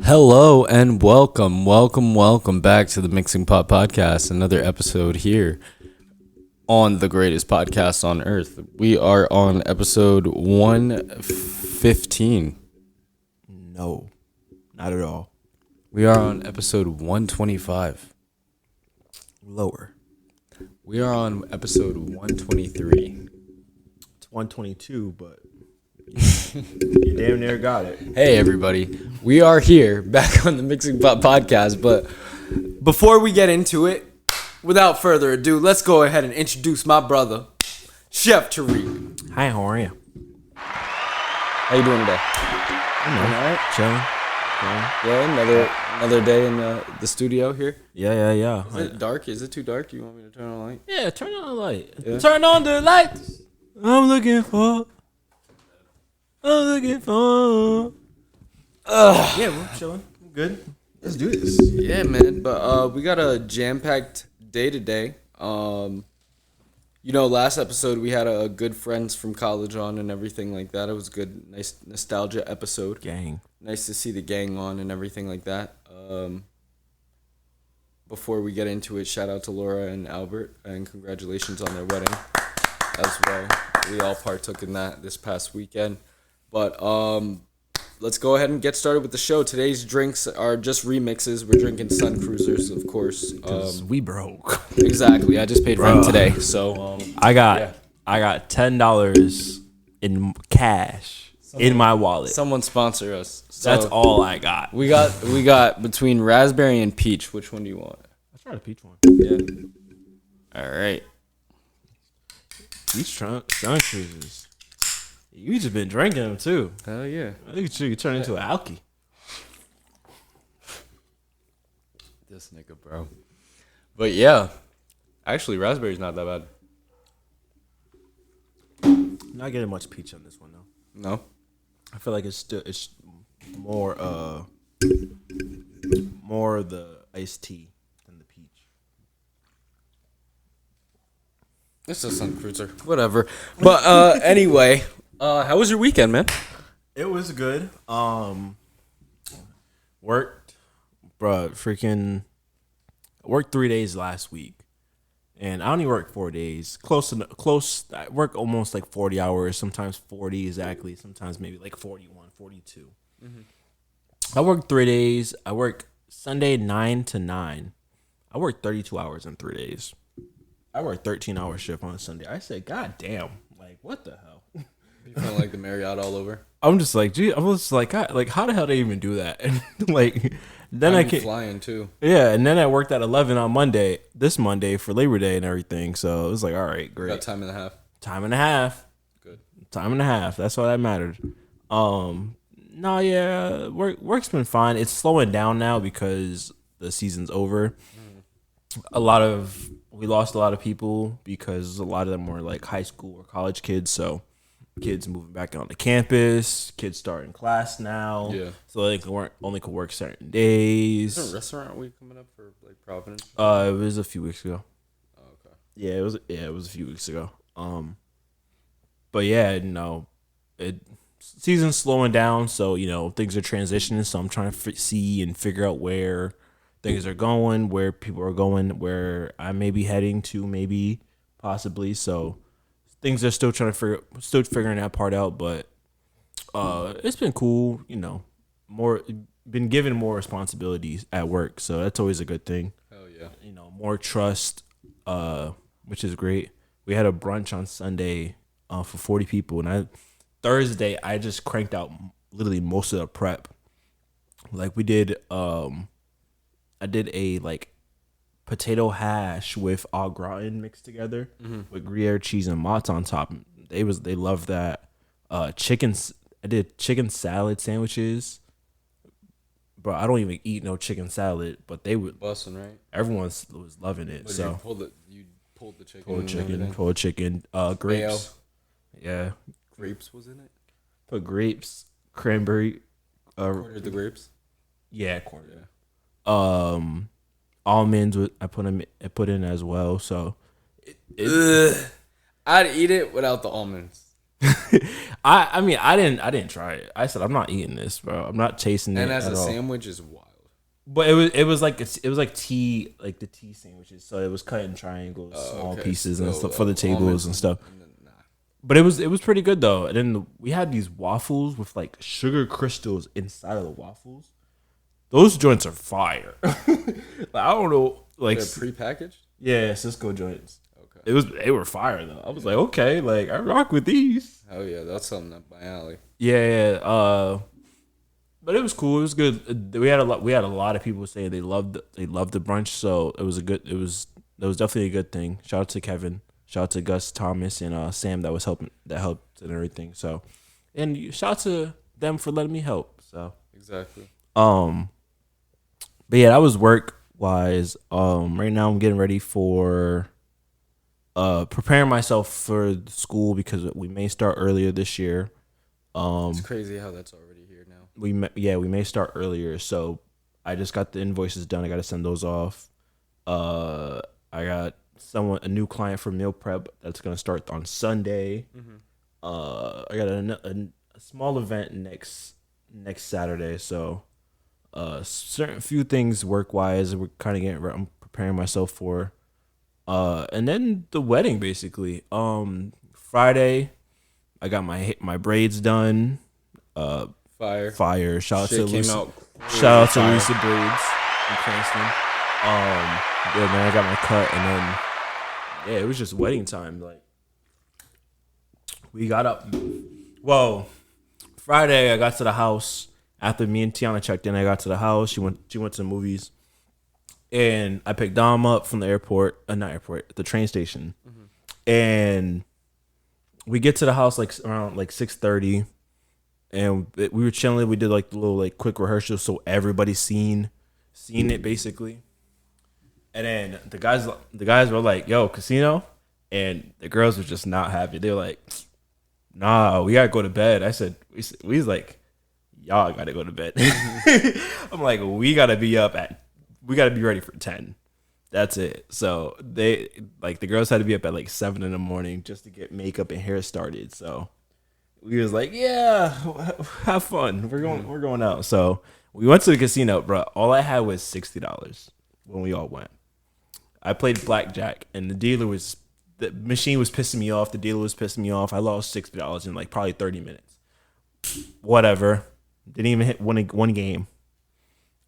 Hello and welcome back to the Mixing Pot Podcast. Another episode here on the greatest podcast on earth. We are on episode 115. No, not at all. We are on episode 125. Lower. We are on episode 123. It's 122, but you damn near got it. Hey everybody, we are here back on the Mixing Pot Podcast, but before we get into it, without further ado, let's go ahead and introduce my brother, Chef Tariq. Hi, how are you? How you doing today? I'm all right. Chilling. Yeah, another day in the studio here. Yeah. Is it dark? Is it too dark? You want me to turn on the light? Yeah, turn on the light. Yeah. Turn on the lights. I'm looking for. Yeah, we're chilling. We're good. Let's do this. Yeah, man. But we got a jam-packed day today. Last episode we had a good friends from college on and everything like that. It was a good, nice nostalgia episode. Gang. Nice to see the gang on and everything like that. Before we get into it, shout out to Laura and Albert and congratulations on their wedding as well. We all partook in that this past weekend. But let's go ahead and get started with the show. Today's drinks are just remixes. We're drinking Sun Cruisers, of course. We broke. Exactly. I just paid rent today, so I got $10 in cash in my wallet. Someone sponsor us. So That's all I got. we got between raspberry and peach. Which one do you want? Let's try the peach one. Yeah. All right. Peach cruisers. You just been drinking them too. Hell yeah. I think you turn into an alky. This nigga, bro. But yeah, actually, raspberry's not that bad. Not getting much peach on this one though. No. I feel like it's more the iced tea than the peach. It's a Sun Cruiser. Whatever. But anyway, how was your weekend, man? It was good. Worked, worked 3 days last week, and I only worked 4 days. Close. I work almost like 40 hours, sometimes 40 exactly, sometimes maybe like 41, 42. Mm-hmm. I worked 3 days. I work Sunday 9 to 9. I worked 32 hours in 3 days. I worked 13-hour shift on a Sunday. I said, God damn, like what the hell? You feel like the Marriott all over? I'm just like, gee, I was like, God, like how the hell they even do that? And like, then I can't flying too. Yeah, and then I worked at 11 on this Monday for Labor Day and everything. So it was like, all right, great. Got time and a half. Time and a half. Good. Time and a half. That's all that mattered. Work's been fine. It's slowing down now because the season's over. We lost a lot of people because a lot of them were like high school or college kids. So kids moving back onto campus, kids starting class now. Yeah. So they only could work certain days. Is there a restaurant week coming up for like Providence? It was a few weeks ago. Oh, okay. Yeah, it was a few weeks ago. But yeah, season's slowing down, so things are transitioning. So I'm trying to see and figure out where things are going, where people are going, where I may be heading to, maybe, possibly. So things are still figuring that part out. But it's been cool. Been given more responsibilities at work, so that's always a good thing. Hell yeah. More trust, which is great. We had a brunch on Sunday for 40 people, and Thursday I just cranked out literally most of the prep. Like we did, I did a like potato hash with au gratin mixed together with Gruyere cheese and mozz on top. They loved that. I did chicken salad sandwiches. Bro, I don't even eat no chicken salad, but they would. Bussin', right? Everyone was loving it. But so you pulled the chicken. Pulled chicken. Grapes. Mayo. Yeah. Grapes was in it. Put grapes, cranberry. Quartered the grapes. Yeah, quarter. Yeah. Almonds. I put in as well. So I'd eat it without the almonds. I mean I didn't try it. I said I'm not eating this, bro. I'm not chasing it And as at a all. sandwich is wild. But it was like tea, like the tea sandwiches. So it was cut in triangles, small Okay, pieces and so, stuff for the tables almonds and stuff. and then, nah. But it was pretty good though. And then we had these waffles with like sugar crystals inside of the waffles. Those joints are fire. Like, I don't know, like They're prepackaged? yeah, Cisco joints. Okay. They were fire though. I was like, okay, like I rock with these. Oh yeah, that's something up my alley. Yeah. But it was cool. It was good. We had a lot of people say they loved the brunch. So it was definitely a good thing. Shout out to Kevin. Shout out to Gus Thomas and Sam that helped and everything. So, and shout out to them for letting me help. So Exactly. but yeah, that was work wise. Right now I'm getting ready for preparing myself for school because we may start earlier this year. It's crazy how that's already here now. We may start earlier. So I just got the invoices done. I got to send those off. I got a new client for meal prep that's gonna start on Sunday. I got a small event next Saturday. So certain few things work wise we're kind of getting. I'm preparing myself for. And then the wedding basically. Friday, I got my braids done. Fire. Shout Shit came out. out to Fire. Lisa Braids in Cranston. Yeah, man, I got my cut, and then yeah, it was just wedding time. Like we got up. Well, Friday I got to the house after me and Tiana checked in. I got to the house. She went to the movies, and I picked Dom up from the airport. Not airport, the train station, and we get to the house like around like 6:30. And we were chilling. We did like the little like quick rehearsal, so everybody seen it basically. And then the guys were like, "Yo, casino," and the girls were just not happy. They were like, "Nah, we gotta go to bed." I said, "We was like, y'all gotta go to bed." I'm like, we gotta be ready for 10. That's it. So the girls had to be up at like 7 in the morning just to get makeup and hair started. So we was like, yeah, have fun. We're going out. So we went to the casino, bro. All I had was $60 when we all went. I played blackjack, and the machine was pissing me off. The dealer was pissing me off. I lost $60 in like probably 30 minutes. Whatever. Didn't even hit one game.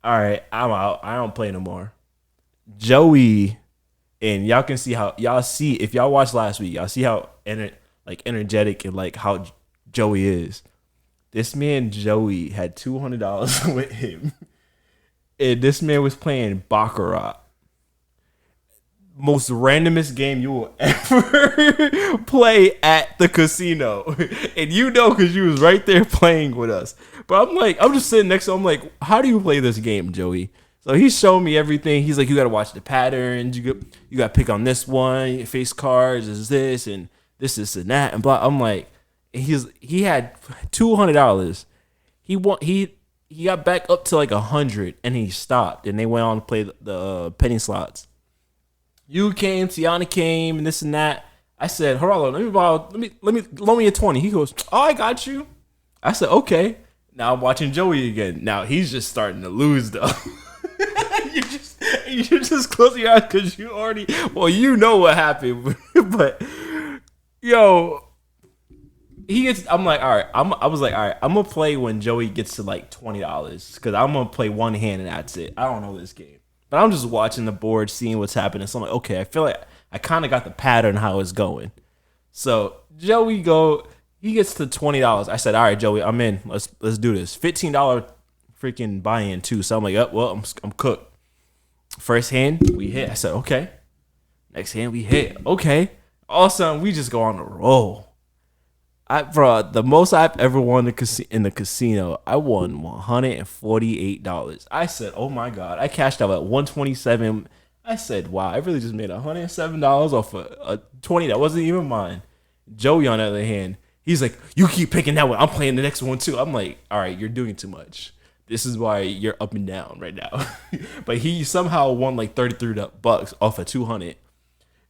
All right, I'm out. I don't play no more. Joey, and y'all can see if y'all watched last week, y'all see how energetic and like how Joey is. This man Joey had $200 with him, and this man was playing Baccarat. Most randomest game you will ever play at the casino, and you know because you was right there playing with us. But I'm just sitting next to him. I'm like, how do you play this game, Joey? So he's showing me everything. He's like, you got to watch the patterns. You got to pick on this one. Your face cards is this and this and that and blah. I'm like, he had $200. He got back up to like 100 and he stopped and they went on to play the penny slots. You came, Tiana came, and this and that. I said, hold on, let me loan me a 20. He goes, oh, I got you. I said, okay. Now I'm watching Joey again. Now he's just starting to lose though. you just close your eyes because you know what happened. But yo, I'm like, all right. I was like, all right, I'm gonna play when Joey gets to like $20 because I'm gonna play one hand and that's it. I don't know this game, but I'm just watching the board, seeing what's happening. So I'm like, okay, I feel like I kind of got the pattern how it's going. So Joey he gets to $20. I said, all right, Joey, I'm in. Let's do this. $15 freaking buy-in too. So I'm like, oh, well, I'm cooked. First hand we hit. I said, okay. Next hand we hit. Okay. All of a sudden we just go on a roll. The most I've ever won in the casino, I won $148. I said, oh my God. I cashed out at $127. I said, wow, I really just made $107 off a 20 that wasn't even mine. Joey, on the other hand, he's like, you keep picking that one. I'm playing the next one too. I'm like, all right, you're doing too much. This is why you're up and down right now. But he somehow won like $33 off of 200.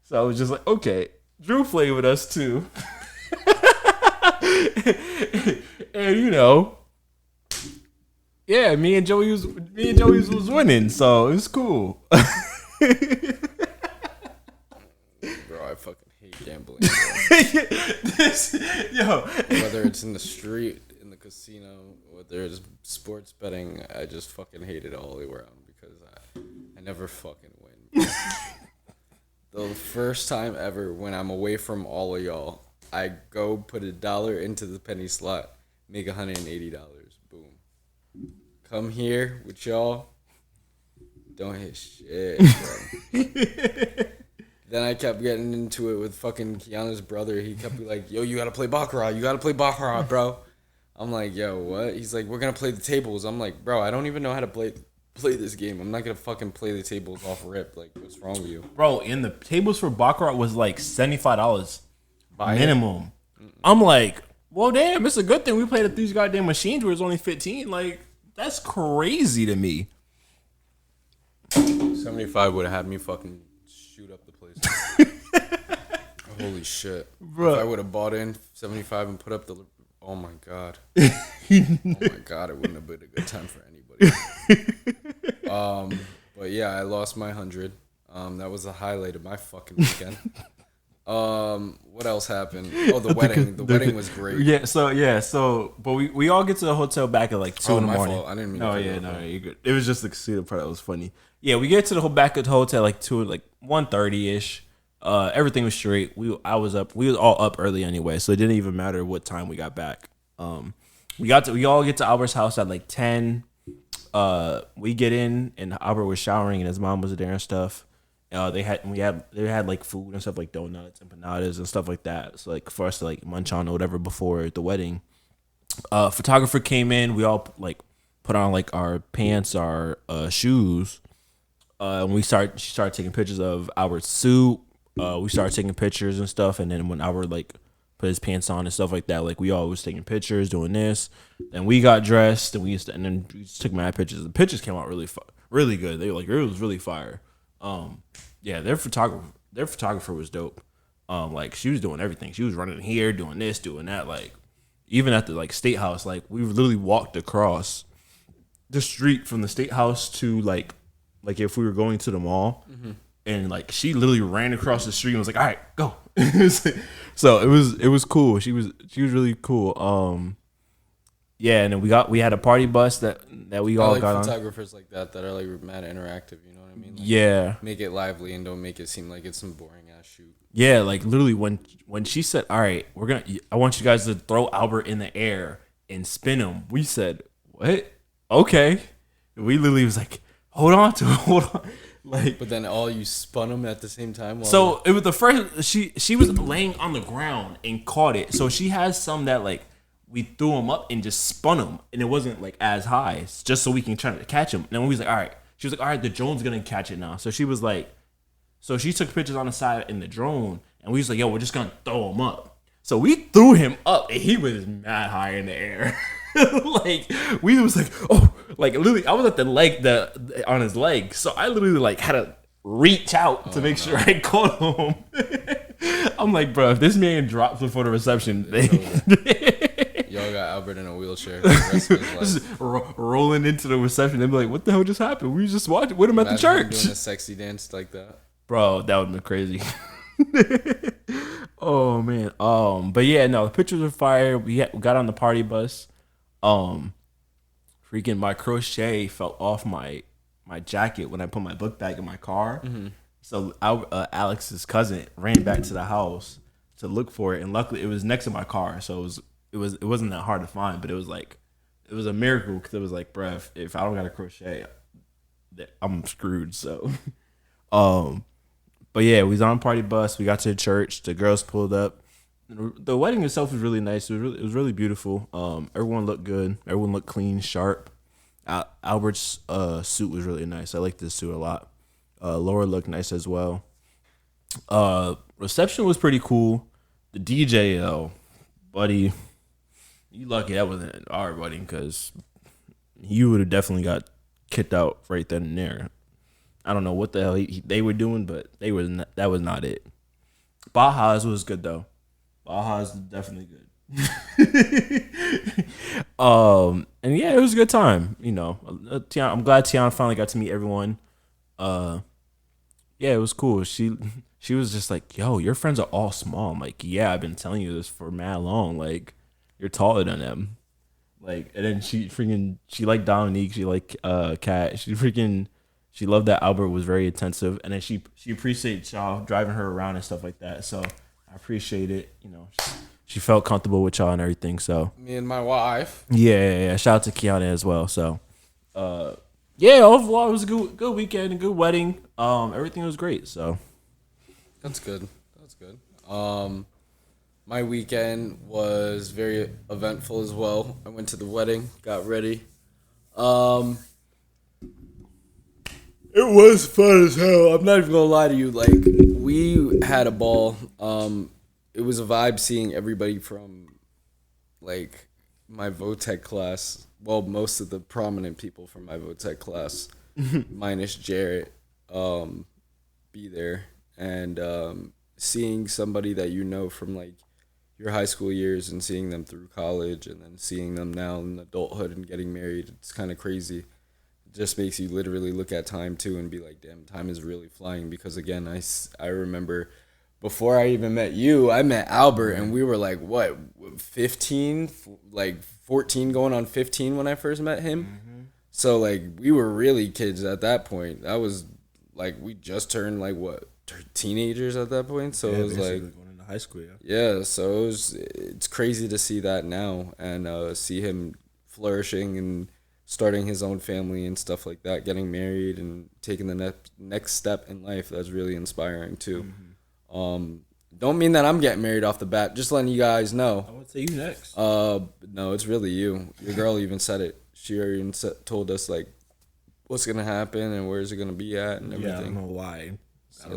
So I was just like, okay, Drew played with us too. And yeah, me and Joey was winning, so it was cool. Bro, I fucking hate gambling. Bro. Whether it's in the street, in the casino, whether it's sports betting, I just fucking hate it all the way around because I never fucking win. The first time ever when I'm away from all of y'all, I go put $1 into the penny slot, make $180. Boom. Come here with y'all, don't hit shit, bro. Then I kept getting into it with fucking Kiana's brother. He kept be like, yo, you gotta play Baccarat. You gotta play Baccarat, bro. I'm like, yo, what? He's like, we're gonna play the tables. I'm like, bro, I don't even know how to play this game. I'm not gonna fucking play the tables off rip. Like, what's wrong with you? Bro, and the tables for Baccarat was like $75 minimum. I'm like, well, damn, it's a good thing we played at these goddamn machines where it's only 15. Like, that's crazy to me. 75 would have had me fucking shoot up the place. Holy shit. Bro. If I would have bought in 75 and put up the... Oh, my God. Oh, my God. It wouldn't have been a good time for anybody. But, yeah, I lost my 100. That was the highlight of my fucking weekend. What else happened? Oh, the wedding. The wedding was great. But we all get to the hotel back at like 2 in the morning. Fault. I didn't mean to you're good. It was just the casino part that was funny. Yeah, we get to the back of the hotel like 1:30ish. Everything was straight. We was all up early anyway, so it didn't even matter what time we got back. We all get to Albert's house at like 10. We get in and Albert was showering and his mom was there and stuff. They had like food and stuff like donuts, empanadas and stuff like that. So like for us to like munch on or whatever before the wedding. Photographer came in. We all like put on like our pants, our shoes. And she started taking pictures of Albert's suit. We started taking pictures and stuff. And then when Albert like put his pants on and stuff like that, like we all was taking pictures, doing this. Then we got dressed and then we just took mad pictures. The pictures came out really good. They were like, it was really fire. Yeah, their photographer was dope. Like she was doing everything. She was running here, doing this, doing that. Like even at the like state house, like we literally walked across the street from the state house to like if we were going to the mall, and like she literally ran across the street and was like, "All right, go." So it was cool. She was really cool. Yeah, and then we had a party bus that we all got on. Photographers like that are like mad interactive. You know what I mean? Like, yeah. Make it lively and don't make it seem like it's some boring ass shoot. Yeah, like literally when she said, "All right, I want you guys to throw Albert in the air and spin him," we said, "What? Okay." We literally was like, hold on. Like, but then all you spun him at the same time. So it was the first. She was laying on the ground and caught it. So she has some that like we threw him up and just spun him, and it wasn't like as high, it's just so we can try to catch him. And then we was like, all right. She was like, all right, the drone's gonna catch it now. So she was like, so she took pictures on the side in the drone, and we was like, yo, we're just gonna throw him up. So we threw him up, and he was mad high in the air. Like we was like, oh, like literally, I was at on his leg, so I literally like had to reach out to make sure I caught him. I'm like, bro, if this man drops before the reception, y'all got Albert in a wheelchair for the rest of his life. Rolling into the reception, they'd be like, what the hell just happened? We just watched with him at the church. Doing a sexy dance like that, bro. That would have been crazy. Oh man. But yeah, no, the pictures were fire. We got on the party bus. Freaking my crochet fell off my jacket when I put my book bag in my car. Mm-hmm. So Alex's cousin ran back to the house to look for it, and luckily it was next to my car, so it wasn't that hard to find. But it was a miracle because it was like, bruh, if I don't got a crochet, I'm screwed. So, but yeah, we was on party bus. We got to the church. The girls pulled up. The wedding itself was really nice. It was really beautiful. Everyone looked good. Everyone looked clean, sharp. Albert's suit was really nice. I liked this suit a lot. Laura looked nice as well. Reception was pretty cool. The DJ though, buddy, you lucky that wasn't our wedding because you would have definitely got kicked out right then and there. I don't know what the hell they were doing, but that was not it. Baja's was good though. Baja's definitely good. And yeah, it was a good time. You know, I'm glad Tiana finally got to meet everyone. Yeah, it was cool. She was just like, "Yo, your friends are all small." I'm like, "Yeah, I've been telling you this for mad long. Like, you're taller than them." Like, and then she liked Dominique. She liked Kat. She loved that Albert was very attentive, and then she appreciates y'all driving her around and stuff like that. So I appreciate it. You know, she felt comfortable with y'all and everything. So Me and my wife. yeah. Shout out to Kiana as well. So yeah, overall it was a good weekend, a good wedding. Everything was great. So That's good. That's good. My weekend was very eventful as well. I went to the wedding, got ready. It was fun as hell. I'm not even gonna lie to you. Like, we had a ball. It was a vibe seeing everybody from like my VOTEC class. Well, most of the prominent people from my VOTEC class, minus Jarrett, be there, and seeing somebody that you know from like your high school years and seeing them through college and then seeing them now in adulthood and getting married. It's kind of crazy. It just makes you literally look at time too and be like, damn, time is really flying. Because again, I remember before I even met you, I met Albert and we were like, what, 15, like 14 going on 15 when I first met him. Mm-hmm. So like we were really kids at that point. That was like, we just turned like what, teenagers at that point. So it was like going into high school. Yeah, so it's crazy to see that now and see him flourishing and starting his own family and stuff like that, getting married and taking the next step in life. That's really inspiring too. Mm-hmm. Don't mean that I'm getting married off the bat. Just letting you guys know. I would say you next. No, it's really you. Your girl even said it. She already told us like what's gonna happen and where's it gonna be at and everything. Yeah, I don't know why. So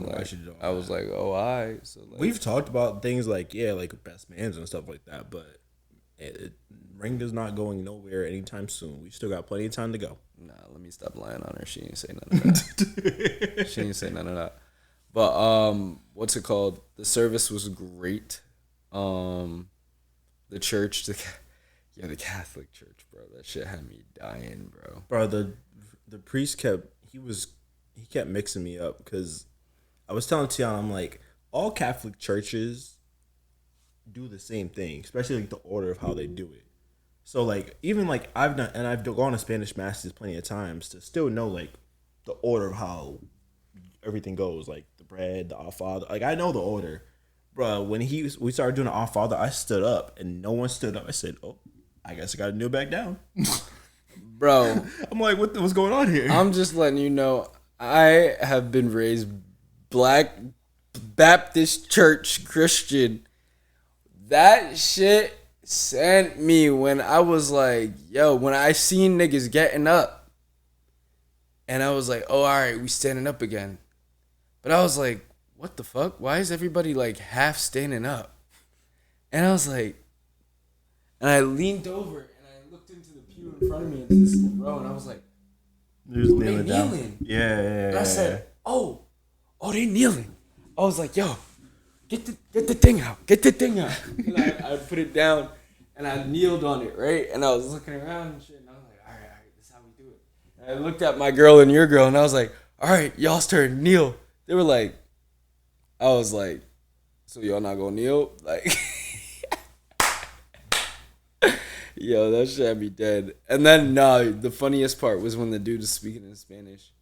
I was like, oh, I. So like, we've talked about things like like best mans and stuff like that, but ring is not going nowhere anytime soon. We still got plenty of time to go. Nah, let me stop lying on her. She ain't say none of that. She ain't say none of that. But what's it called? The service was great. The church, the Catholic church, bro. That shit had me dying, bro. Bro, the priest kept mixing me up because I was telling Tiana, I'm like, all Catholic churches do the same thing, especially like the order of how they do it. So like even like I've gone to Spanish masses plenty of times to still know like the order of how everything goes, like the bread, the Our Father. Like I know the order, bro. When we started doing the Our Father, I stood up and no one stood up. I said, "Oh, I guess I got to kneel back down." Bro, I'm like, what's going on here? I'm just letting you know, I have been raised Black Baptist Church Christian. That shit sent me when I was like, yo, when I seen niggas getting up and I was like, oh, all right, we standing up again. But I was like, what the fuck? Why is everybody like half standing up? And I was like, and I leaned over and I looked into the pew in front of me into this row and I was like, they kneeling. Yeah. And I said, oh, they kneeling. I was like, yo, get the thing out. Get the thing out. And I put it down and I kneeled on it, right? And I was looking around and shit and I was like, all right, this is how we do it. And I looked at my girl and your girl and I was like, all right, y'all's turn, kneel. They were like, I was like, so y'all not gonna kneel? Like, yo, that shit had me dead. And then, the funniest part was when the dude was speaking in Spanish.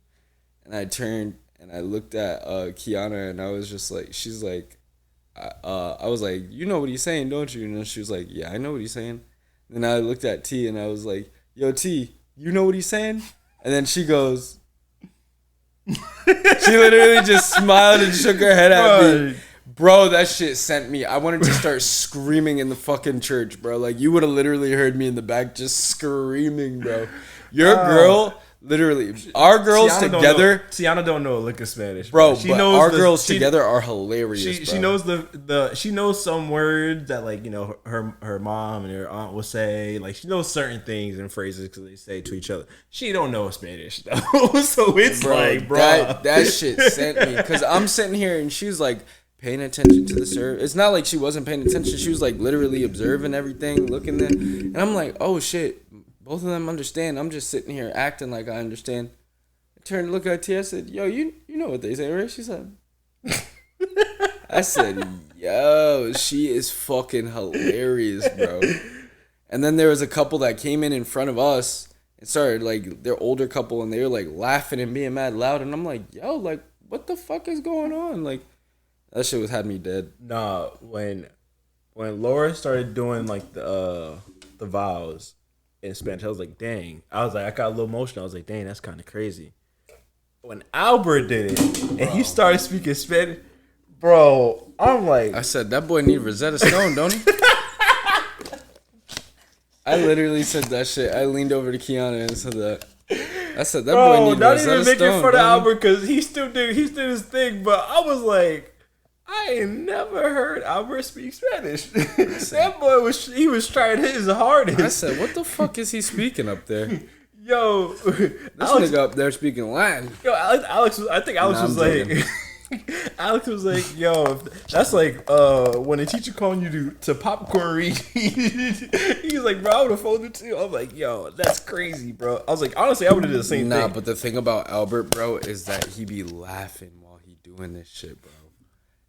And I turned and I looked at Kiana and I was just like, she's like, I was like, you know what he's saying, don't you? And she was like, yeah, I know what he's saying. And then I looked at T and I was like, yo, T, you know what he's saying? And then she goes, she literally just smiled and shook her head at me. Bro, that shit sent me. I wanted to start screaming in the fucking church, bro. Like, you would have literally heard me in the back just screaming, bro. Your girl, literally, our girls together. Tiana don't know a lick of Spanish, bro. She knows our girls together are hilarious. She knows she knows some words that like her mom and her aunt will say. Like she knows certain things and phrases because they say to each other. She don't know Spanish though, so it's bro, that shit sent me because I'm sitting here and she's like, paying attention to the service. It's not like she wasn't paying attention. She was like literally observing everything, looking there. And I'm like, oh shit, both of them understand. I'm just sitting here acting like I understand. I turned to look at Tia. I said, yo, you know what they say, right? She said, I said, yo, she is fucking hilarious, bro. And then there was a couple that came in front of us and started, like, they're older couple, and they were, like, laughing and being mad loud. And I'm like, yo, like, what the fuck is going on? Like, that shit had me dead. Nah, when Laura started doing, like, the vows in Spanish, I was like, dang. I got a little emotional. I was like, dang, that's kind of crazy. When Albert did it, and he started speaking Spanish, bro, I'm like... I said, that boy need Rosetta Stone, don't he? I literally said that shit. I leaned over to Kiana and said that. I said, that boy need Rosetta Stone. Not even making fun of Albert, because he still did his thing, but I was like, I ain't never heard Albert speak Spanish. That boy was trying his hardest. I said, what the fuck is he speaking up there? Yo, this nigga up there speaking Latin. Yo, Alex was like, Alex was like, yo, that's like when a teacher calling you to popcorn read. He's like, bro, I would have folded too. I was like, yo, that's crazy, bro. I was like, honestly, I would have did the same thing. Nah, but the thing about Albert, bro, is that he be laughing while he doing this shit, bro.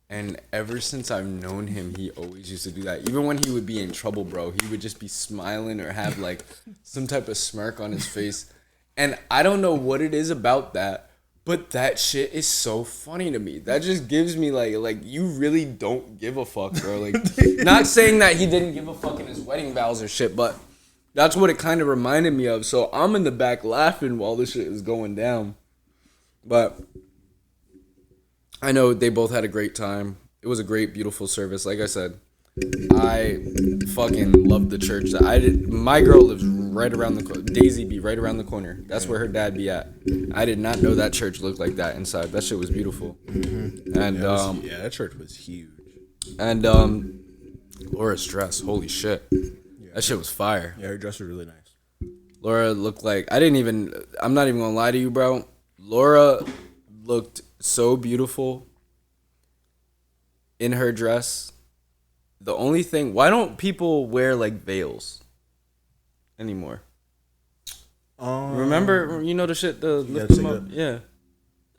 And ever since I've known him, he always used to do that. Even when he would be in trouble, bro, he would just be smiling or have like some type of smirk on his face. And I don't know what it is about that, but that shit is so funny to me. That just gives me like you really don't give a fuck, bro. Like, not saying that he didn't give a fuck in his wedding vows or shit, but that's what it kind of reminded me of. So I'm in the back laughing while this shit is going down. But I know they both had a great time. It was a great, beautiful service. Like I said, I fucking loved the church. My girl lives right around the corner. Daisy be right around the corner. That's where her dad be at. I did not know that church looked like that inside. That shit was beautiful. Mm-hmm. And that church was huge. And Laura's dress, holy shit, that shit was fire. Yeah, her dress was really nice. Laura looked like I'm not even gonna lie to you, bro. Laura looked so beautiful in her dress. The only thing, why don't people wear like veils anymore? Remember, you know the shit, the lift them up? Yeah.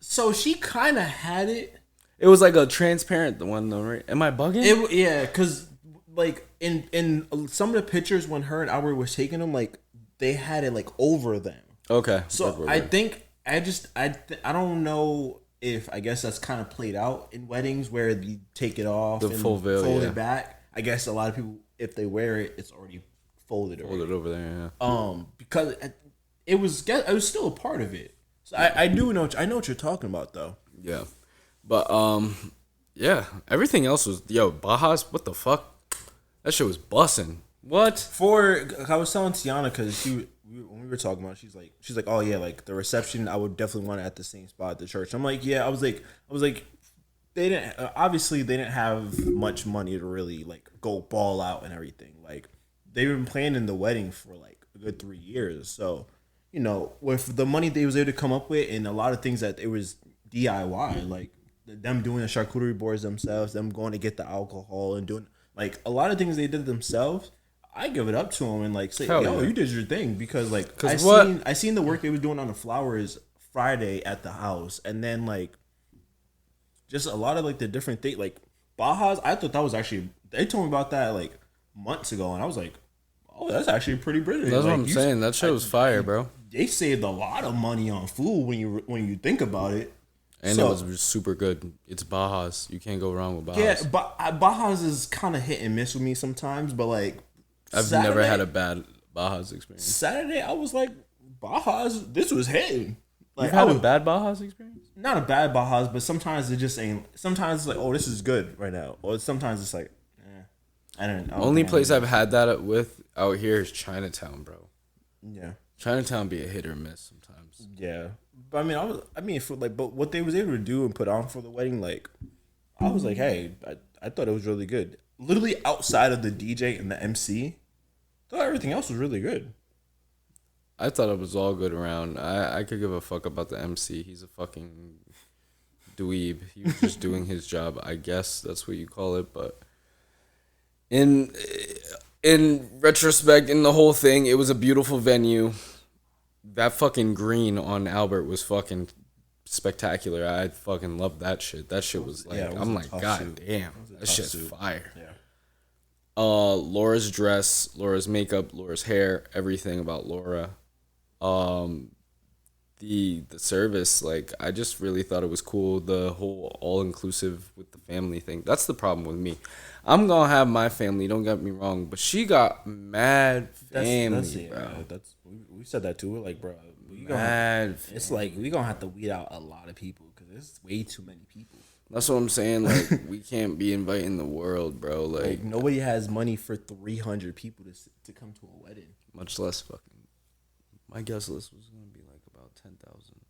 So she kind of had it. It was like a transparent one though, right? Am I bugging? Yeah, because like in some of the pictures when her and Albert was taking them, like they had it like over them. Okay. So I think I don't know if I guess that's kind of played out in weddings where you take it off, the full veil, fold it back. I guess a lot of people, if they wear it, it's already folded over there. Yeah. Because it was still a part of it. So I know what you're talking about though. Yeah, but yeah, everything else was Bajas. What the fuck? That shit was bussing. What? I was telling Tiana because when we were talking about it, she's like, oh yeah, like the reception, I would definitely want it at the same spot at the church. I'm like, yeah, I was like, they didn't have much money to really like go ball out and everything. Like they've been planning the wedding for like a good 3 years. So, you know, with the money they was able to come up with and a lot of things that it was DIY, like them doing the charcuterie boards themselves, them going to get the alcohol and doing like a lot of things they did themselves. I give it up to them and like say, yo, you did your thing because like I seen the work they was doing on the flowers Friday at the house, and then like just a lot of like the different things like Bajas. I thought that was actually, they told me about that like months ago, and I was like, oh, that's actually pretty British. That's what I'm saying. That shit was fire, bro. They saved a lot of money on food when you think about it. And it was super good. It's Bajas. You can't go wrong with Bajas. Yeah, but Bajas is kind of hit and miss with me sometimes, but like I've never had a bad Bajas experience. Saturday, I was like, Bajas, this was hitting. Like, You've had a bad Bajas experience? Not a bad Bajas, but sometimes it just ain't. Sometimes it's like, oh, this is good right now. Or sometimes it's like, I don't know. Only place I've had that with out here is Chinatown, bro. Yeah. Chinatown be a hit or miss sometimes. Yeah. But but what they was able to do and put on for the wedding, like, I was like, hey, I thought it was really good. Literally outside of the DJ and the MC, I thought everything else was really good. I thought it was all good around. I could give a fuck about the MC. He's a fucking dweeb. He was just doing his job. I guess that's what you call it. But in retrospect, in the whole thing, it was a beautiful venue. That fucking green on Albert was fucking spectacular. I fucking loved that shit. That shit was like, I'm like, god damn, that shit's fire. Yeah. Laura's dress, Laura's makeup, Laura's hair, everything about Laura. The service, like, I just really thought it was cool. The whole all inclusive with the family thing. That's the problem with me. I'm gonna have my family. Don't get me wrong, but she got mad family, bro. We said that too. We're like, bro, it's like we gonna have to weed out a lot of people because there's way too many people. That's what I'm saying. Like, we can't be inviting the world, bro. Like nobody has money for 300 people to come to a wedding. Much less fucking. My guest list was gonna be like about 10,000.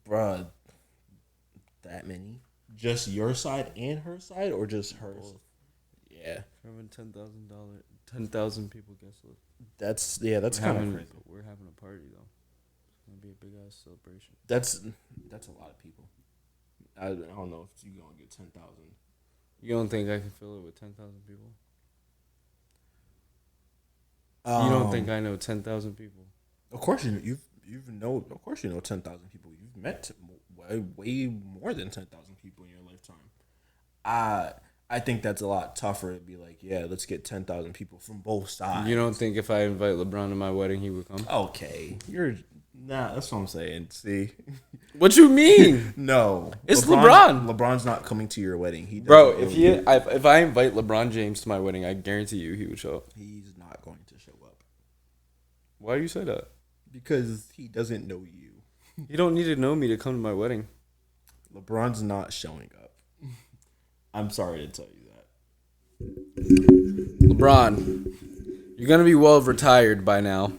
Bruh, that many? Just your side and her side, or just hers? Both. Yeah, having $10,000 people guest list. That's kind of crazy. We're having a party though. It's gonna be a big ass celebration. That's a lot of people. I don't know if you gonna get 10,000. You don't think I can fill it with 10,000 people? You don't think I know 10,000 people? Of course you know. Of course you know 10,000 people. You've met way more than 10,000 people in your lifetime. I think that's a lot tougher to be like, yeah, let's get 10,000 people from both sides. You don't think if I invite LeBron to my wedding, he would come? Okay, that's what I'm saying. See, what you mean? No, it's LeBron. LeBron's not coming to your wedding. Bro, if I invite LeBron James to my wedding, I guarantee you he would show up. He's not going to show up. Why do you say that? Because he doesn't know you. You don't need to know me to come to my wedding. LeBron's not showing up. I'm sorry to tell you that. LeBron, you're going to be well retired by now.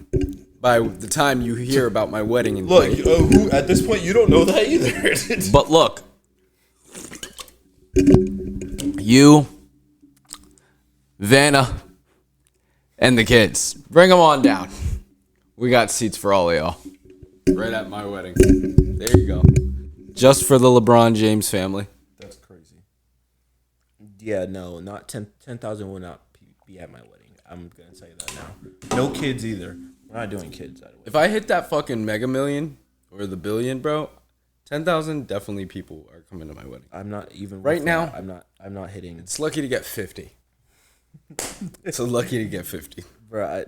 By the time you hear about my wedding. Look, at this point, you don't know that either. But look. You, Vanna, and the kids. Bring them on down. We got seats for all of y'all. Right at my wedding. There you go. Just for the LeBron James family. That's crazy. Yeah, no, not 10,000 will not be at my wedding. I'm going to tell you that now. No kids either. We're not doing kids. If I hit that fucking mega million or the billion, bro, 10,000 definitely people are coming to my wedding. I'm not even right now. I'm not hitting. It's lucky to get 50. It's so lucky to get 50, bro.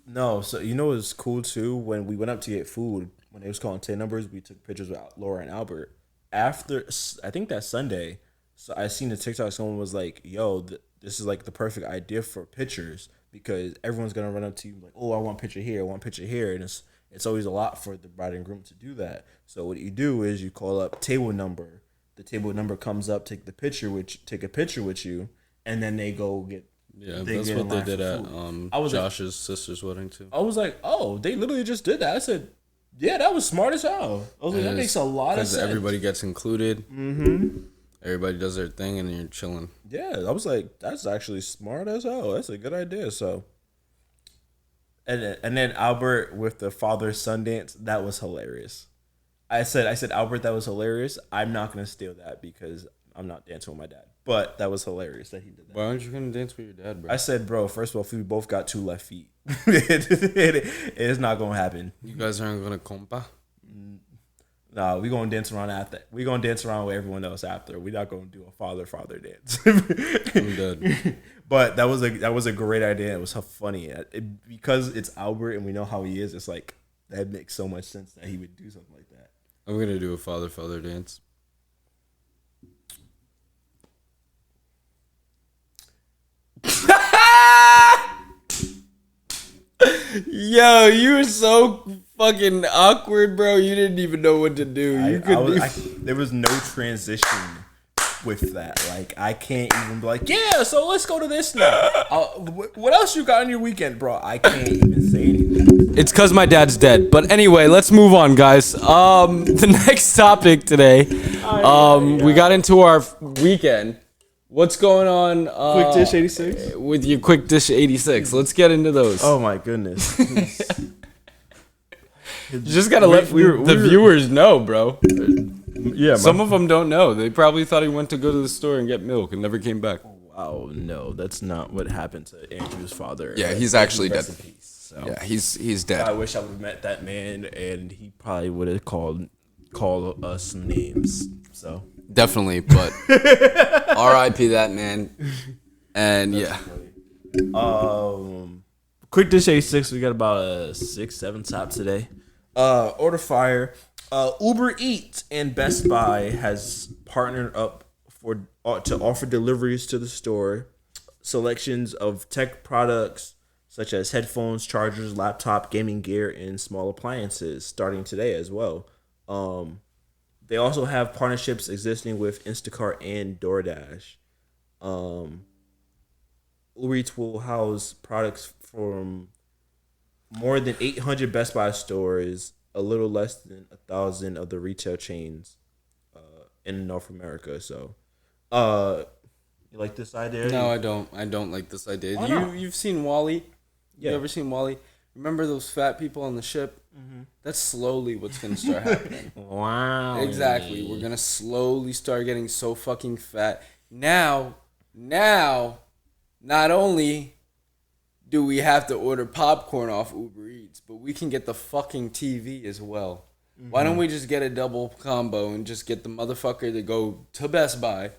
No, so you know what's cool too? When we went up to get food, when it was calling 10 numbers, we took pictures with Laura and Albert. After, I think that Sunday, so I seen a TikTok. Someone was like, "Yo, this is like the perfect idea for pictures because everyone's gonna run up to you like, oh, I want a picture here, I want a picture here,' and it's always a lot for the bride and groom to do that. So what you do is you call up table number. The table number comes up, take a picture with you, and then they go get." Yeah, that's what they did at Josh's sister's wedding too. I was like, oh, they literally just did that. I said, yeah, that was smart as hell. I was like, that makes a lot of sense. Because everybody gets included. Mm-hmm. Everybody does their thing and you're chilling. Yeah, I was like, that's actually smart as hell. That's a good idea. So, and then Albert with the father-son dance, that was hilarious. I said, Albert, that was hilarious. I'm not going to steal that because I'm not dancing with my dad. But that was hilarious that he did that. Why aren't you going to dance with your dad, bro? I said, bro, first of all, we both got 2 left feet. It's not going to happen. You guys aren't going to compa? Nah, we going to dance around after. We going to dance around with everyone else after. We're not going to do a father dance. I'm dead. But that was a great idea. It was so funny. Because it's Albert and we know how he is, it's like, that makes so much sense that he would do something like that. I'm going to do a father dance. Yo, you were so fucking awkward, bro. You didn't even know what to do. There was no transition with that. Like, I can't even be like, yeah, so let's go to this now. What else you got on your weekend, bro? I can't even say anything. It's because my dad's dead. But anyway, let's move on, guys. The next topic today, we got into our weekend. What's going on? Quick Dish 86? With your Quick Dish 86. Let's get into those. Oh, my goodness. You just got to let the viewers know, bro. Yeah, Some of them don't know. They probably thought he went to go to the store and get milk and never came back. Wow, no, that's not what happened to Andrew's father. Yeah, he's actually dead. Rest in peace, so. Yeah, he's dead. I wish I would have met that man, and he probably would have called us some names. So Definitely, but R.I.P. that man. And yeah. Quick Dish 86. We got about a 6-7 top today. Order fire. Uber Eats and Best Buy has partnered up to offer deliveries to the store. Selections of tech products such as headphones, chargers, laptop, gaming gear, and small appliances starting today as well. They also have partnerships existing with Instacart and DoorDash. Uber Eats will house products from more than 800 Best Buy stores, a little less than 1,000 of the retail chains in North America. So, you like this idea? No, I don't. I don't like this idea. Why not? You've seen Wall-E? Yeah. You ever seen Wall-E? Remember those fat people on the ship? Mm-hmm. That's slowly what's going to start happening. Wow. Exactly. We're going to slowly start getting so fucking fat. Now, not only do we have to order popcorn off Uber Eats, but we can get the fucking TV as well. Mm-hmm. Why don't we just get a double combo and just get the motherfucker to go to Best Buy,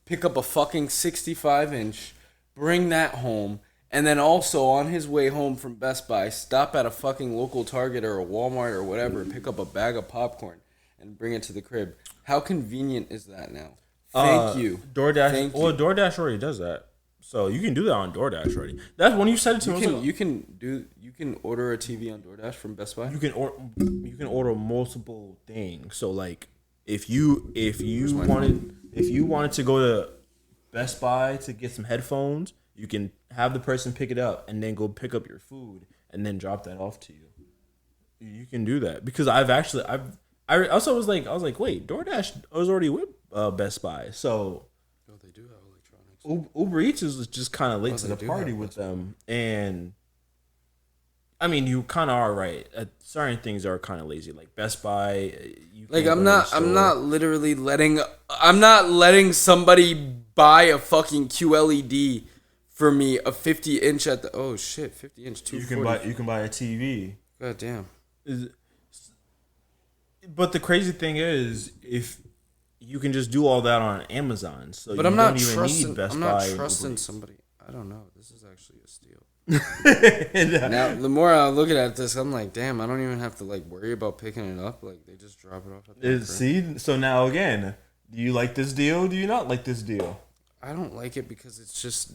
pick up a fucking 65-inch, bring that home, and then also on his way home from Best Buy, stop at a fucking local Target or a Walmart or whatever and pick up a bag of popcorn and bring it to the crib. How convenient is that now? Thank you. DoorDash. DoorDash already does that. So you can do that on DoorDash already. That's when you said it to me. You can order a TV on DoorDash from Best Buy. You can order multiple things. So like if you wanted to go to Best Buy to get some headphones, you can have the person pick it up and then go pick up your food and then drop that off to you. You can do that because I also was like, wait, DoorDash was already with Best Buy, so. Oh, they do have electronics. Uber Eats is just kind of late to the party with them, and I mean, you kind of are right. Certain things are kind of lazy, like Best Buy. I'm not letting somebody buy a fucking QLED for me, a 50-inch at the 50-inch 240. You can buy a TV. God damn. But the crazy thing is, if you can just do all that on Amazon, so but you I'm not don't even trusting, need Best I'm Buy. not trusting somebody. I don't know. This is actually a steal. Now, the more I'm looking at this, I'm like, damn, I don't even have to like worry about picking it up. Like, they just drop it off at the See, so now again, do you like this deal? Do you not like this deal? I don't like it because it's just.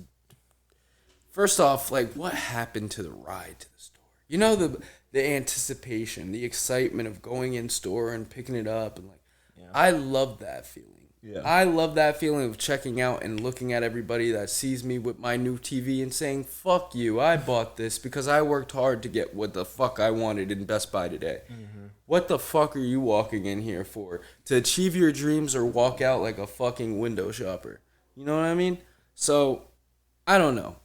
First off, like, what happened to the ride to the store? You know, the anticipation, the excitement of going in store and picking it up, and like, yeah. I love that feeling. Yeah. I love that feeling of checking out and looking at everybody that sees me with my new TV and saying, fuck you, I bought this because I worked hard to get what the fuck I wanted in Best Buy today. Mm-hmm. What the fuck are you walking in here for? To achieve your dreams or walk out like a fucking window shopper? You know what I mean? So, I don't know.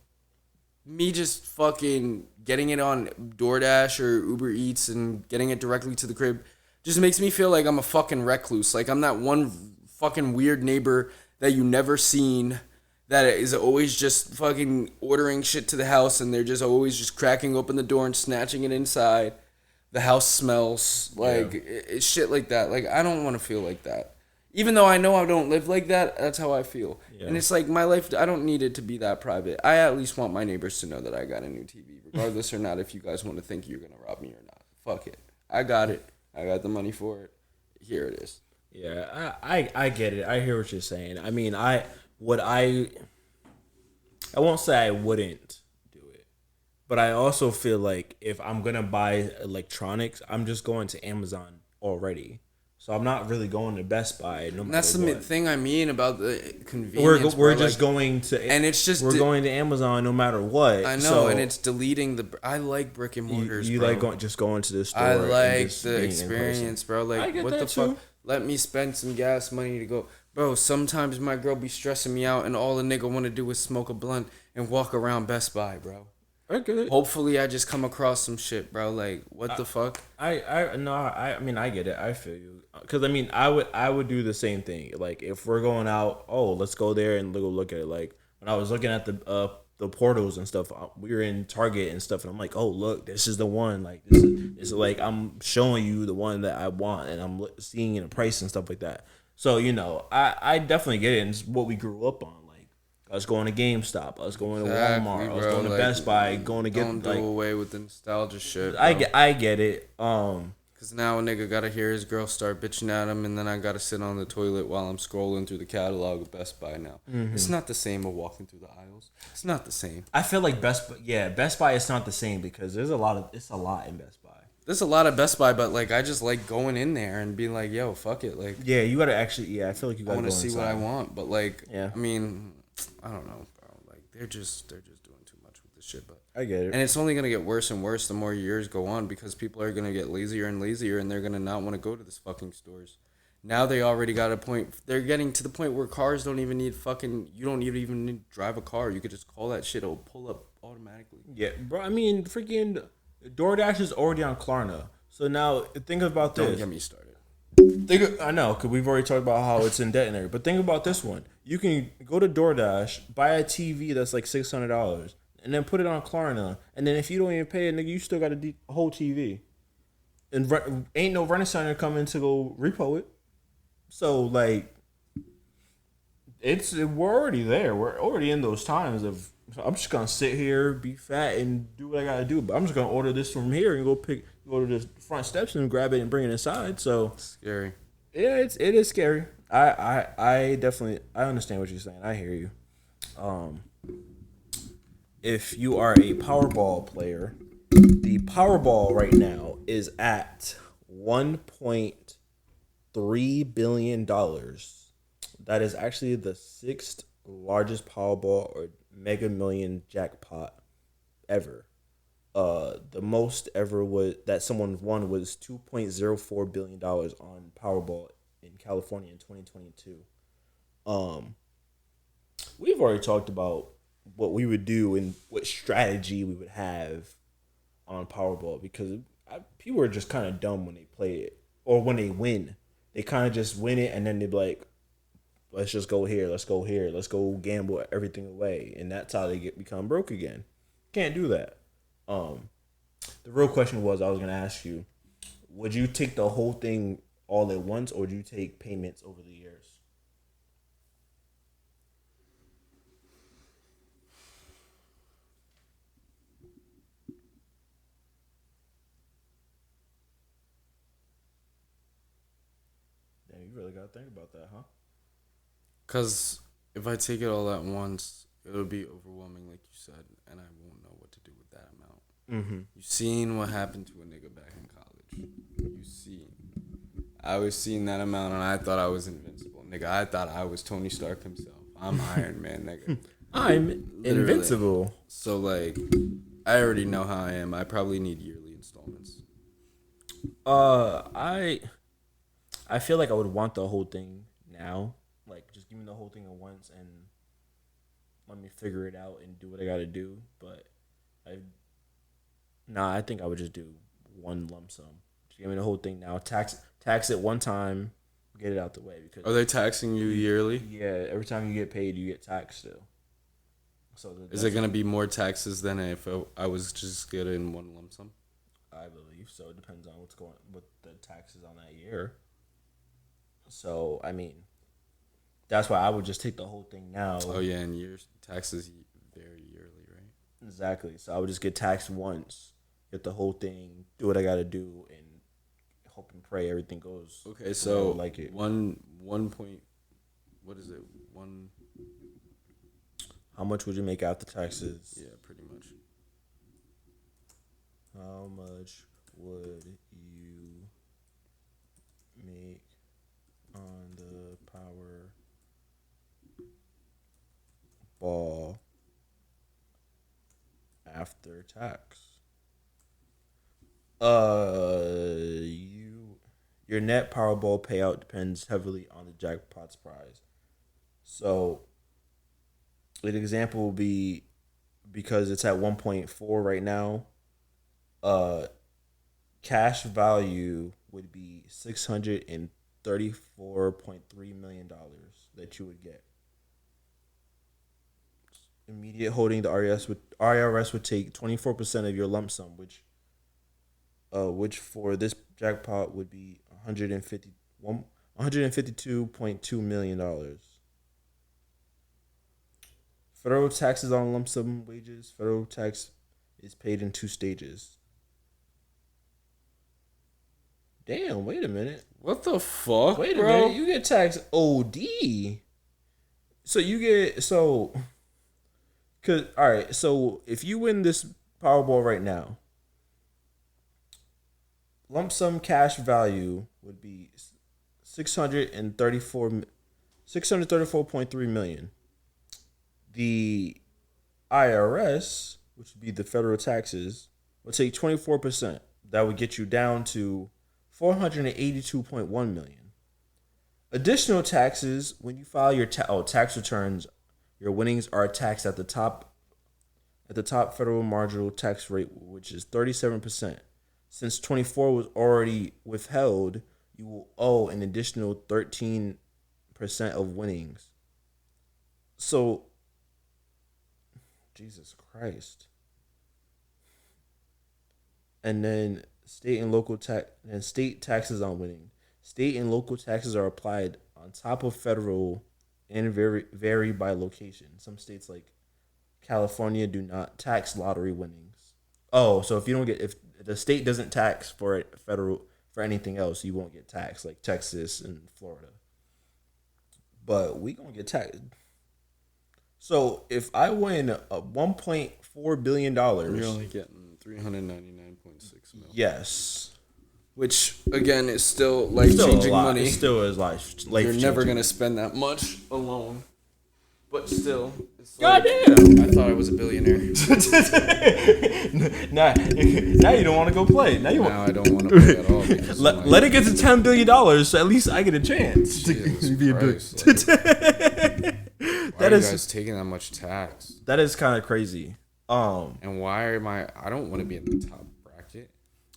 Me just fucking getting it on DoorDash or Uber Eats and getting it directly to the crib just makes me feel like I'm a fucking recluse. Like I'm that one fucking weird neighbor that you never seen that is always just fucking ordering shit to the house and they're just always just cracking open the door and snatching it inside. The house smells like it's shit like that. Like I don't want to feel like that. Even though I know I don't live like that, that's how I feel. Yeah. And it's like my life, I don't need it to be that private. I at least want my neighbors to know that I got a new TV, regardless or not if you guys want to think you're going to rob me or not. Fuck it. I got it. I got the money for it. Here it is. Yeah, I get it. I hear what you're saying. I mean, I won't say I wouldn't do it, but I also feel like if I'm going to buy electronics, I'm just going to Amazon already. So I'm not really going to Best Buy. No matter that's the what. thing I mean about the convenience. We're just going to, and it's just we're going to Amazon no matter what. I know, so and it's deleting the. I like brick and mortars. You bro. like going to the store. I like the experience, bro. Like what the fuck? Let me spend some gas money to go, bro. Sometimes my girl be stressing me out, and all the nigga want to do is smoke a blunt and walk around Best Buy, bro. I get it. Hopefully, I just come across some shit, bro. Like, what the fuck? I mean, I get it. I feel you. Cause I mean, I would do the same thing. Like if we're going out, oh, let's go there and go look at it. Like when I was looking at the portals and stuff, we were in Target and stuff, and I'm like, oh, look, this is the one. Like this is like I'm showing you the one that I want, and I'm seeing in a price and stuff like that. So I definitely get it. And it's what we grew up on. Like I was going to GameStop, I was going to Exactly, Walmart, I was bro. going to Like, Best Buy, going to get don't do like away with the nostalgia shit, bro. I get it. Cause now a nigga gotta hear his girl start bitching at him, and then I gotta sit on the toilet while I'm scrolling through the catalog of Best Buy now. It's not the same of walking through the aisles. It's not the same. I feel like Best Buy is not the same because it's a lot in Best Buy. There's a lot of Best Buy, but like I just like going in there and being like, yo, fuck it. Like Yeah, you gotta actually. Yeah, I feel like you I gotta want go to see inside. what I want, but like Yeah. I mean, I don't know, bro. Like they're just doing too much with this shit, but. I get it. And it's only going to get worse and worse the more years go on because people are going to get lazier and lazier and they're going to not want to go to this fucking stores. Now they already got a point. They're getting to the point where cars don't even need fucking. You don't even need to drive a car. You could just call that shit. It'll pull up automatically. Yeah, bro. I mean, freaking DoorDash is already on Klarna. So now think about this. Don't get me started. I know, because we've already talked about how it's in debt and everything. But think about this one. You can go to DoorDash, buy a TV that's like $600, and then put it on Klarna. And then if you don't even pay it, nigga, you still got a whole TV. And ain't no Renaissance coming to go repo it. So, like, we're already there. We're already in those times of, I'm just going to sit here, be fat, and do what I got to do. But I'm just going to order this from here and go to the front steps and grab it and bring it inside. So, Scary. yeah, it is scary. I definitely I understand what you're saying. I hear you. If you are a Powerball player, the Powerball right now is at $1.3 billion. That is actually the sixth largest Powerball or Mega Million jackpot ever. The most ever that someone won was $2.04 billion on Powerball in California in 2022. We've already talked about what we would do and what strategy we would have on Powerball because people are just kind of dumb when they play it or when they win. They kind of just win it and then they're like, let's just go here, let's go here, let's go gamble everything away, and that's how they become broke again. Can't do that. The real question I was gonna ask you, would you take the whole thing all at once, or would you take payments over the years? Damn, you really gotta think about that, huh? Because if I take it all at once, it'll be overwhelming, like you said, and I won't know what to do with that amount. Mm-hmm. You seen what happened to a nigga back in college. You seen. I was seeing that amount and I thought I was invincible. Nigga, I thought I was Tony Stark himself. I'm Iron Man, nigga. I'm Literally. invincible. So, like, I already know how I am. I probably need yearly installments. I feel like I would want the whole thing now. Like, just give me the whole thing at once and let me figure it out and do what I gotta do. But I think I would just do one lump sum. Just give me the whole thing now. Tax it one time, get it out the way. Because Are they taxing you yearly? yeah, every time you get paid, you get taxed still. So Is it going to be more taxes than if I was just getting one lump sum? I believe so. It depends on what the taxes on that year. So I mean, that's why I would just take the whole thing now. Oh, yeah, and years taxes vary yearly, right? Exactly. So I would just get taxed once, get the whole thing, do what I got to do, and hope and pray everything goes. Okay, so like it. one point, what is it? One. How much would you make after taxes? Yeah, pretty much. How much would you make on the Powerball after tax? Your net Powerball payout depends heavily on the jackpot's prize. So, an example will be because it's at 1.4 right now. Uh, Cash value would be $634.3 million that you would get. Immediate holding, the IRS would take 24% of your lump sum, which for this jackpot would be 152.2 million dollars. Federal taxes on lump sum wages. Federal tax is paid in 2 stages. Damn, wait a minute. What the fuck, Wait a bro? minute. You get taxed OD. So you get cause all right. So if you win this Powerball right now, lump sum cash value would be 634.3 million. The IRS, which would be the federal taxes, would take 24%. That would get you down to 482.1 million. Additional taxes, when you file your tax returns, your winnings are taxed at the top federal marginal tax rate, which is 37%. Since 24 was already withheld, you will owe an additional 13% of winnings. So, Jesus Christ. And then state taxes on winning. State and local taxes are applied on top of federal and vary by location. Some states like California do not tax lottery winnings. Oh, so if the state doesn't tax for anything else, you won't get taxed, like Texas and Florida. But we gonna get taxed. So if I win a $1.4 billion, You're only getting 399.6 mil. Yes. Which again is still like changing money. It still is life. You're never gonna spend that much alone. But still, it's goddamn. I thought I was a billionaire. Now you don't want to go play. Now I don't want to play at all. Let it get to $10 billion, so at least I get a chance to be a billionaire. Why are you guys taking that much tax? That is kind of crazy. And why am I don't want to be in the top bracket.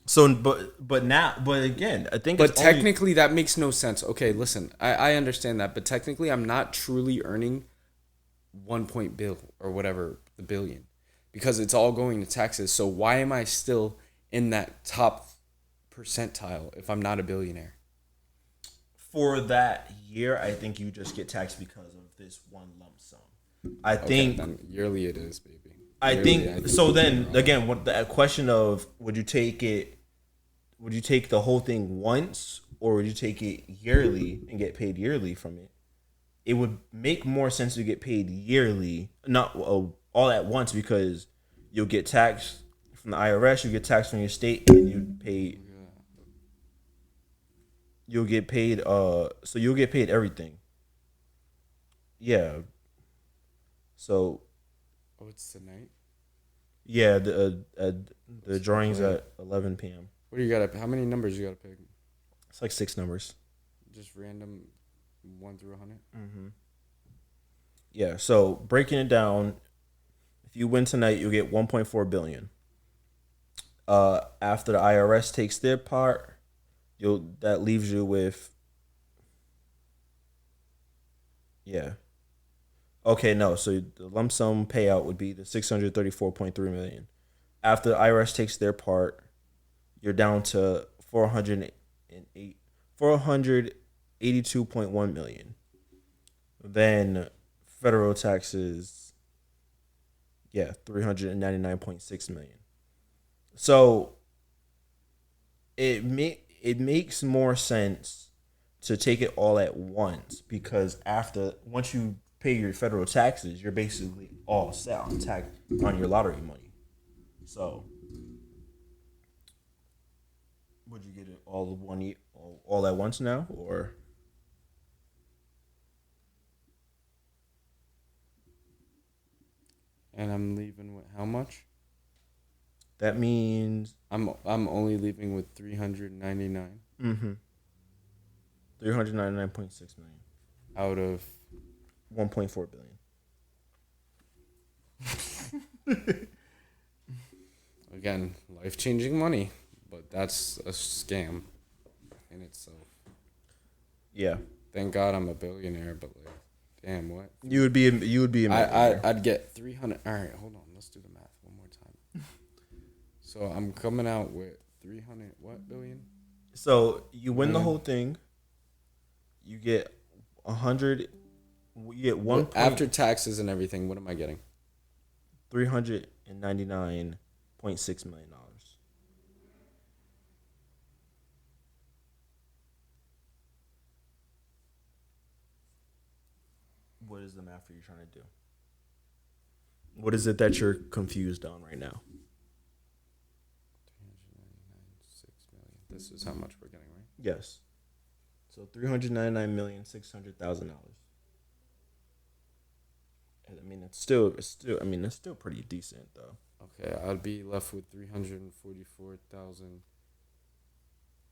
So, but again, I think. But technically, that makes no sense. Okay, listen, I understand that, but technically, I'm not truly earning 1 point bill or whatever the billion, because it's all going to taxes. So why am I still in that top percentile if I'm not a billionaire? For that year, I think you just get taxed because of this one lump sum. I think then yearly it is, baby. I think so. Then again, what the question of would you take the whole thing once, or would you take it yearly and get paid yearly from it? It would make more sense to get paid yearly, not all at once, because you'll get taxed from the IRS, you get taxed from your state, and you'll get paid. So you'll get paid everything. Yeah. So. Oh, it's tonight. Yeah, the drawing's at 11 p.m. What do you got? How many numbers you got to pick? It's like 6 numbers. Just random, 1 through 100. Mm-hmm. Yeah. So breaking it down, if you win tonight, you'll get 1.4 billion. After the IRS takes their part, that leaves you with. Yeah. Okay, no. So the lump sum payout would be the 634.3 million. After the IRS takes their part, you're down to 482.1 million. Then federal taxes, 399.6 million. So it makes more sense to take it all at once, because once you pay your federal taxes, you're basically all set on your lottery money. So would you get it all at once now, or? And I'm leaving with how much? That means I'm only leaving with 399. Mm-hmm. 399.6 million out of 1.4 billion. Again, life-changing money, but that's a scam in itself. Yeah, Thank God I'm a billionaire, but like, damn, what? you would be a millionaire. I'd get 300. All right, hold on. Let's do the math one more time. So I'm coming out with 300 what billion? So you win the Million? whole thing. You get 100. You get one After taxes and everything, what am I getting? $399.6 million. What is the math are you trying to do? What is it that you're confused on right now? 399.6 million. This is how much we're getting, right? Yes. So $399,600,000. I mean, it's still. I mean, that's still pretty decent though. Okay, I'd be left with 344,000.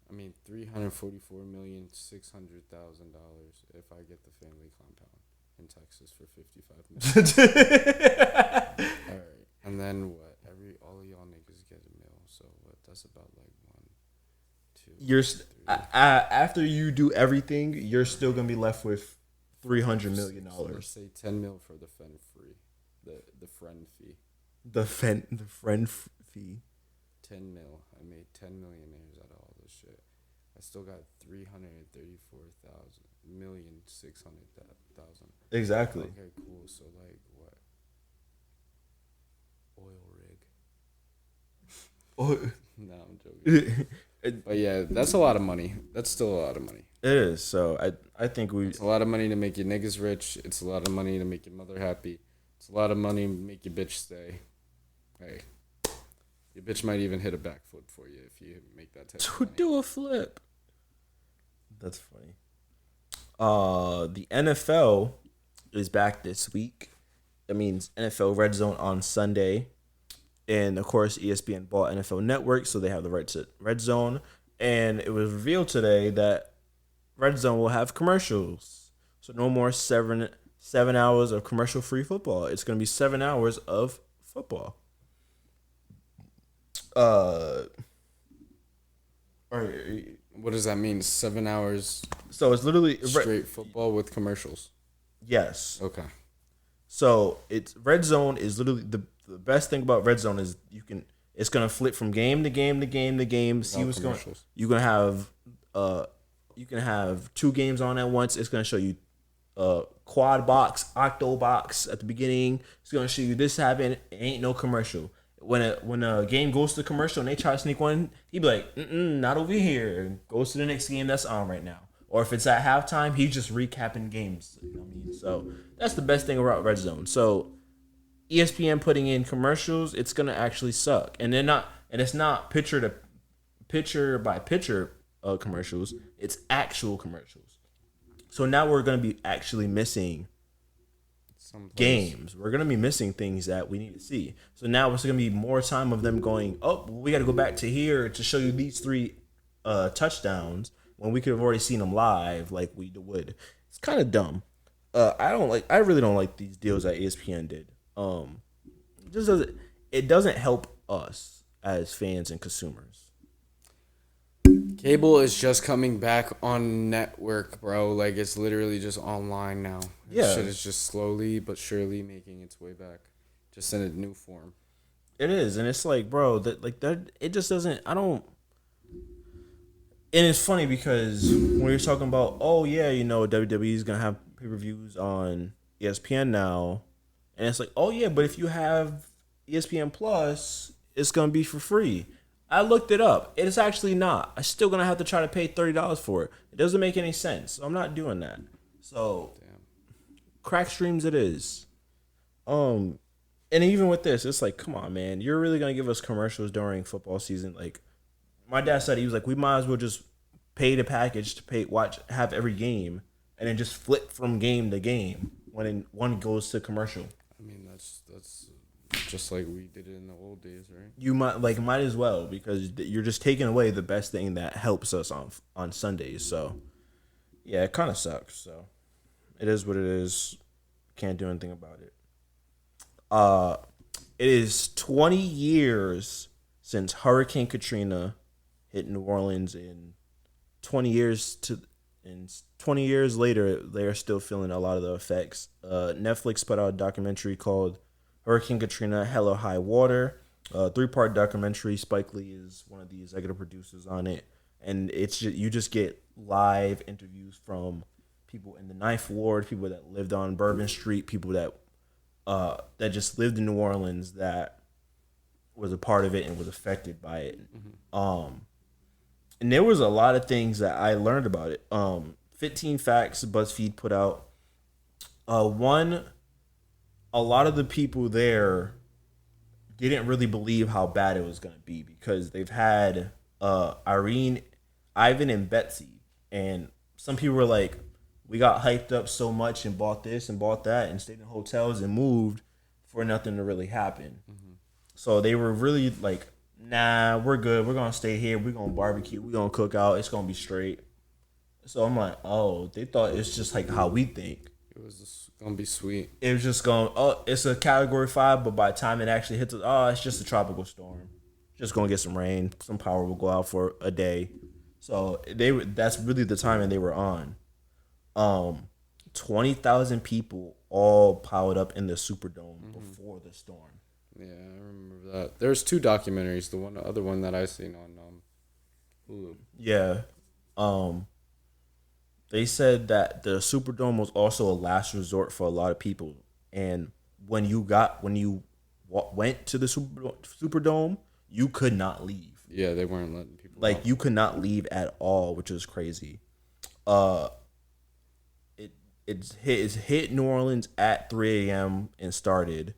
I mean, $344,600,000 if I get the family compound in Texas for 55 million. All right, and then what? All of y'all niggas get a mil. So what? That's about like 1, 2. You're 3. after you do everything, you're still gonna be left with $300 million. So let's say 10 mil for the friend fee. The friend fee. The friend fee. 10 mil. I made 10 millionaires out of all this shit. I still got 334,600,000. Exactly. Okay, cool. So like what? Oil rig. Oh, No, I'm joking. But yeah, that's a lot of money. That's still a lot of money. it is. So I think It's a lot of money to make your niggas rich. It's a lot of money to make your mother happy. It's a lot of money to make your bitch stay. Hey, your bitch might even hit a backflip for you if you make that type of to money. do a flip. That's funny. The NFL is back this week. That means NFL Red Zone on Sunday. And of course, ESPN bought NFL Network, so they have the right to Red Zone. And it was revealed today that Red Zone will have commercials. So no more 7 hours of commercial-free football. It's going to be 7 hours of football. All right. What does that mean? 7 hours So it's literally straight football with commercials. yes. Okay. So it's Red Zone is literally the best thing about Red Zone is it's gonna flip from game to game to game to game. See Without what's going. commercials. You can have 2 games on at once. It's gonna show you quad box, octo box at the beginning. It's gonna show you this happened. It ain't no commercial. When a game goes to commercial and they try to sneak one, he'd be like, not over here. Goes to the next game that's on right now. Or if it's at halftime, he's just recapping games. You know what I mean? So that's the best thing about Red Zone. So ESPN putting in commercials, it's gonna actually suck. And it's not picture by picture commercials. It's actual commercials. So now we're gonna be actually missing Some plays. games. We're gonna be missing things that we need to see. So now it's gonna be more time of them going, oh, we got to go back to here to show you these 3 touchdowns when we could have already seen them live like we would. It's kind of dumb. I really don't like these deals that ESPN did. It doesn't help us as fans and consumers. Cable is just coming back on network, bro. Like, it's literally just online now. Yeah. Shit is just slowly but surely making its way back. Just in a new form. It is, and it's like, bro, that it just doesn't. I don't. And it's funny because when you're talking about, oh yeah, WWE is gonna have pay-per-views on ESPN now, and it's like, oh yeah, but if you have ESPN Plus, it's gonna be for free. I looked it up. It's actually not. I'm still gonna have to try to pay $30 for it. It doesn't make any sense. So I'm not doing that. So, crack streams it is. And even with this, it's like, come on, man, you're really gonna give us commercials during football season? Like, my dad said, he was like, we might as well just pay the package to have every game, and then just flip from game to game when one goes to commercial. I mean, that's just like we did it in the old days, right? You might as well, because you're just taking away the best thing that helps us on Sundays. So yeah, it kind of sucks. So it is what it is. Can't do anything about it. It is 20 years since Hurricane Katrina hit New Orleans, and 20 years to and 20 years later, they are still feeling a lot of the effects. Netflix put out a documentary called Hurricane Katrina: Hell or High Water. 3-part documentary. Spike Lee is one of the executive producers on it, and it's just, you just get live interviews from people in the Ninth Ward, people that lived on Bourbon Street, people that just lived in New Orleans that was a part of it and was affected by it. And there was a lot of things that I learned about it. 15 facts BuzzFeed put out. One, a lot of the people there didn't really believe how bad it was going to be because they've had Ivan, and Betsy. And some people were like, we got hyped up so much and bought this and bought that and stayed in hotels and moved for nothing to really happen. So they were really like, nah, we're good. We're going to stay here. We're going to barbecue. We're going to cook out. It's going to be straight. So I'm like, oh, they thought it's just like how we think. It was just going to be sweet. It was just going, oh, it's a Category 5, but by the time it actually hits us, oh, it's just a tropical storm. Just going to get some rain. Some power will go out for a day. So that's really the timing they were on. 20,000 people all piled up in the Superdome before the storm. Yeah, I remember that. There's 2 documentaries. The other one that I seen on Hulu. Yeah. They said that the Superdome was also a last resort for a lot of people, and when you went to the Superdome, you could not leave. Yeah, they weren't letting people out. You could not leave at all, which was crazy. It hit New Orleans at 3 a.m. and started.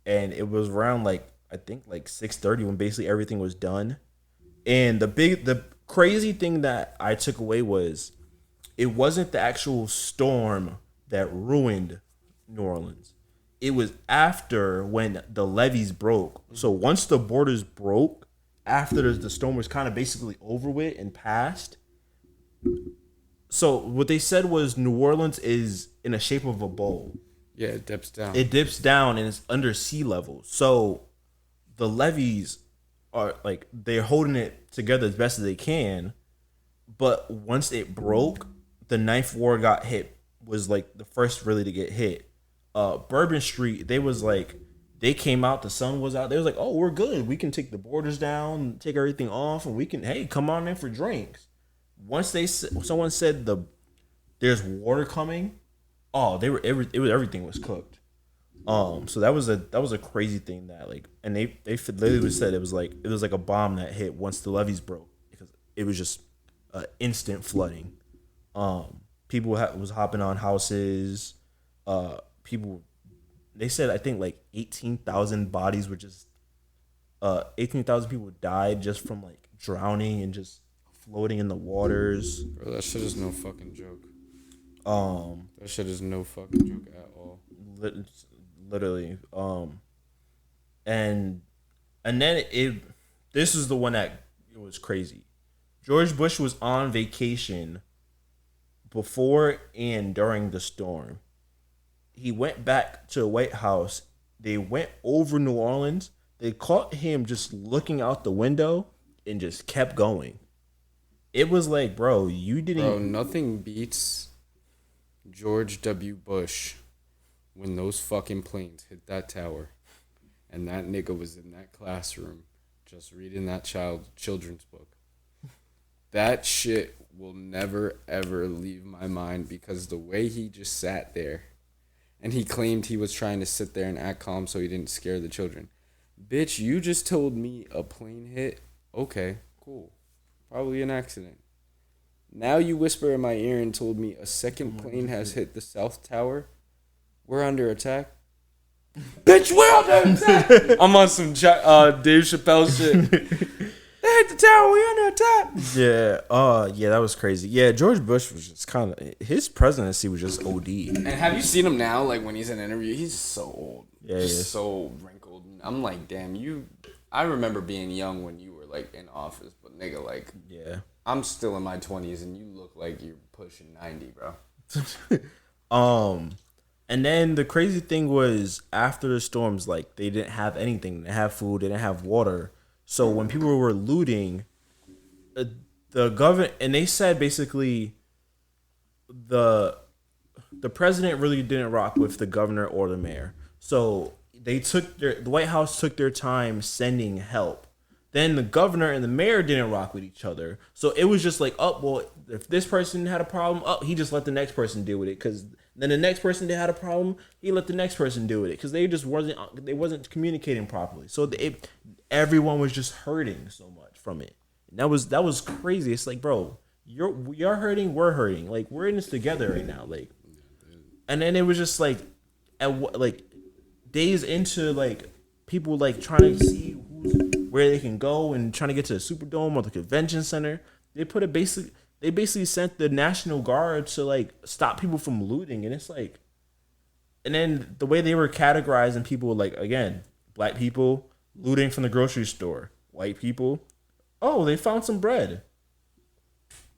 And it was around I think 6:30 when basically everything was done. And the crazy thing that I took away was it wasn't the actual storm that ruined New Orleans. It was after when the levees broke. So once the borders broke, after the storm was kind of basically over with and passed. So what they said was New Orleans is in the shape of a bowl. Yeah, it dips down. It dips down and it's under sea level. So the levees are they're holding it together as best as they can. But once it broke, the Ninth Ward got hit, was the first really to get hit. Bourbon Street, they came out, the sun was out. They was like, oh, we're good. We can take the borders down, take everything off, and we can, hey, come on in for drinks. Once someone said there's water coming, oh, everything was cooked. So that was a crazy thing that and they literally said it was like a bomb that hit once the levees broke because it was just instant flooding. People was hopping on houses. People, they said I think 18,000 bodies were just 18,000 people died just from drowning and just floating in the waters. Bro, that shit is no fucking joke. That shit is no fucking joke at all. Literally. And then this is the one that it was crazy. George Bush was on vacation before and during the storm. He went back to the White House. They went over New Orleans. They caught him just looking out the window and just kept going. It was like, bro, you didn't... Bro, nothing beats George W. Bush when those fucking planes hit that tower and that nigga was in that classroom just reading that children's book. That shit will never, ever leave my mind because the way he just sat there and he claimed he was trying to sit there and act calm so he didn't scare the children. Bitch, you just told me a plane hit. Okay, cool. Probably an accident. Now you whisper in my ear and told me a second plane has hit the South Tower. We're under attack. Bitch, we're under attack. I'm on some Dave Chappelle shit. They hit the tower. We under attack. Yeah. Yeah, that was crazy. Yeah, George Bush was just kind of... His presidency was just OD. And have you seen him now? When he's in an interview, he's so old. Yeah, he's so wrinkled. I'm like, damn, I remember being young when you were in office, but nigga, yeah, I'm still in my 20s and you look like you're pushing 90, bro. And then the crazy thing was after the storms, like they didn't have anything. They didn't have food. They didn't have water. So when people were looting, uh, the government and they said basically the the president really didn't rock with the governor or the mayor. So the White House took their time sending help. Then the governor and the mayor didn't rock with each other. So it was just like, oh, well, if this person had a problem, oh, he just let the next person deal with it. Because then the next person that had a problem, he let the next person deal with it. Because they wasn't communicating properly. So everyone was just hurting so much from it. And that was crazy. It's like, bro, you're hurting, we're hurting. Like we're in this together right now. Like, and then it was just like, like days into like people like trying to see where they can go and trying to get to the Superdome or the convention center. They basically sent the National Guard to like stop people from looting, and it's like, and then the way they were categorizing people, like again, black people looting from the grocery store, white people, oh, they found some bread.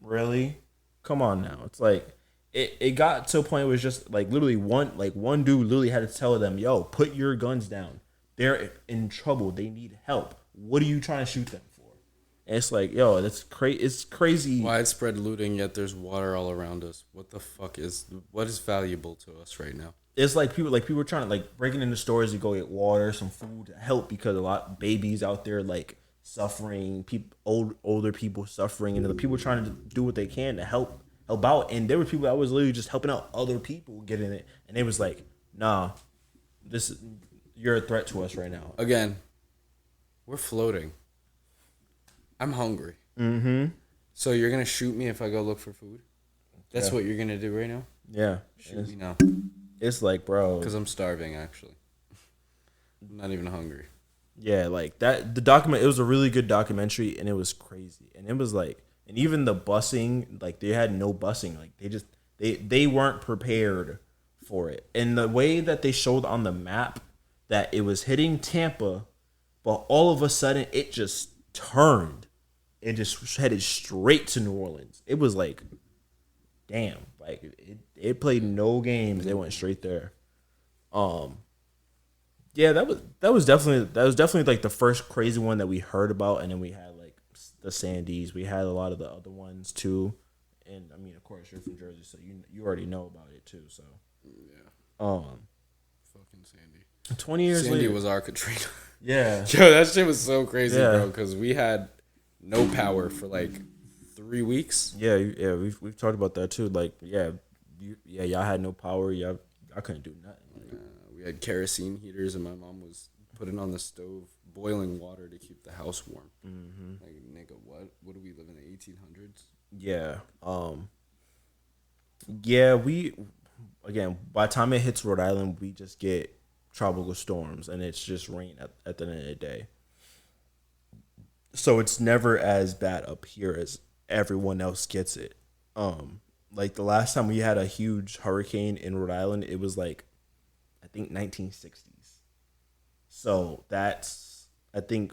Really? Come on now. It's like it got to a point where it was just like literally one dude literally had to tell them, yo, put your guns down. They're in trouble. They need help. What are you trying to shoot them for? And it's like, yo, that's crazy. It's crazy. Widespread looting, yet there's water all around us. What is valuable to us right now? It's like people trying to like breaking into stores to go get water, some food to help because a lot of babies out there like suffering, older people suffering, and the people trying to do what they can to help out. And there were people that was literally just helping out other people getting it, and it was like, nah, you're a threat to us right now. Again, we're floating. I'm hungry. Mm-hmm. So you're gonna shoot me if I go look for food? That's what you're gonna do right now? Yeah. Shoot me now. It's like, bro. Because I'm starving, actually. I'm not even hungry. Yeah, like that. The document. It was a really good documentary, and it was crazy. And it was like, and even the busing, like they had no busing. Like they weren't prepared for it. And the way that they showed on the map that it was hitting Tampa, but all of a sudden it just turned and just headed straight to New Orleans. It was like, damn, like it played no games. They went straight there. Yeah, that was definitely like the first crazy one that we heard about, and then we had like the Sandies. We had a lot of the other ones too, and I mean, of course, you're from Jersey, so you already know about it too. So yeah, fucking Sandy. 20 years Sandy later was our Katrina. Yeah, Yo, that shit was so crazy, Yeah. bro. Because we had no power for like 3 weeks. yeah. We've talked about that too. Like, y'all had no power. Y'all couldn't do nothing. Like, We had kerosene heaters, and my mom was putting on the stove boiling water to keep the house warm. mm-hmm. Like, nigga, what? What do we live in the 1800s? Yeah. Yeah. Again, by the time it hits Rhode Island, we just get tropical storms, and it's just rain at the end of the day. So it's never as bad up here as everyone else gets it. Like the last time we had a huge hurricane in Rhode Island, it was like, I think 1960s. So I think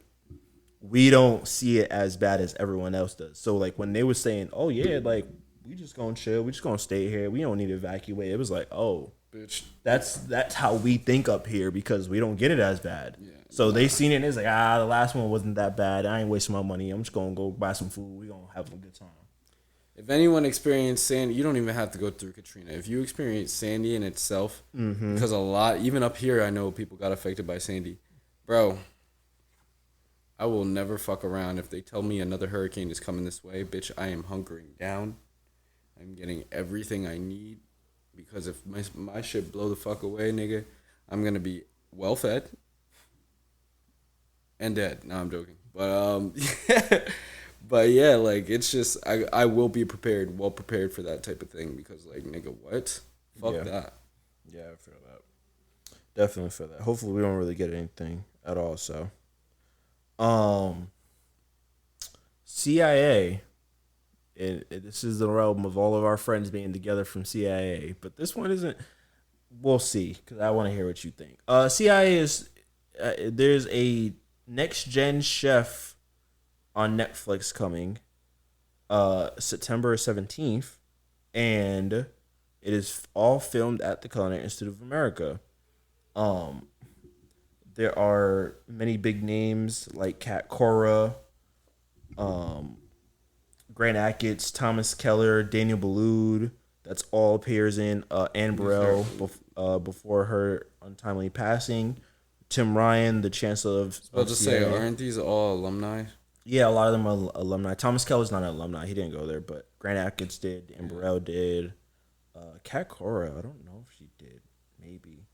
we don't see it as bad as everyone else does. So like when they were saying, oh yeah, like we just gonna chill, we just gonna stay here, we don't need to evacuate. It was like, oh, Bitch. that's how we think up here because we don't get it as bad. Yeah, So they seen it and it's like, the last one wasn't that bad. I ain't wasting my money. I'm just gonna go buy some food. We gonna have a good time. If anyone experienced Sandy, you don't even have to go through Katrina. If you experience Sandy in itself, because even up here, I know people got affected by Sandy. Bro, I will never fuck around. If they tell me another hurricane is coming this way, bitch, I am hunkering down. I'm getting everything I need. Because if my shit blow the fuck away, nigga, I'm going to be well fed and dead. No, I'm joking. But, but yeah, like, it's just, I will be well prepared for that type of thing. Because, like, nigga, what? Fuck that. Yeah, I feel that. Definitely feel that. Hopefully we don't really get anything at all, so. CIA, and this is the realm of all of our friends being together from CIA, but this one isn't. We'll see, because I want to hear what you think. CIA is, there's a Next Gen Chef on Netflix coming September 17th, and It is all filmed at the Culinary Institute of America. Um, there are many big names like Kat Cora, um, Grant Achatz, Thomas Keller, Daniel Boulud. That's all appears in Anne Burrell before her untimely passing. Tim Ryan, the Chancellor I'll of just say, CIA. aren't these all alumni? Yeah, a lot of them are alumni. Thomas Keller's not an alumni. He didn't go there, but Grant Achatz did. And Burrell did. Kat Cora, I don't know if she did. Maybe.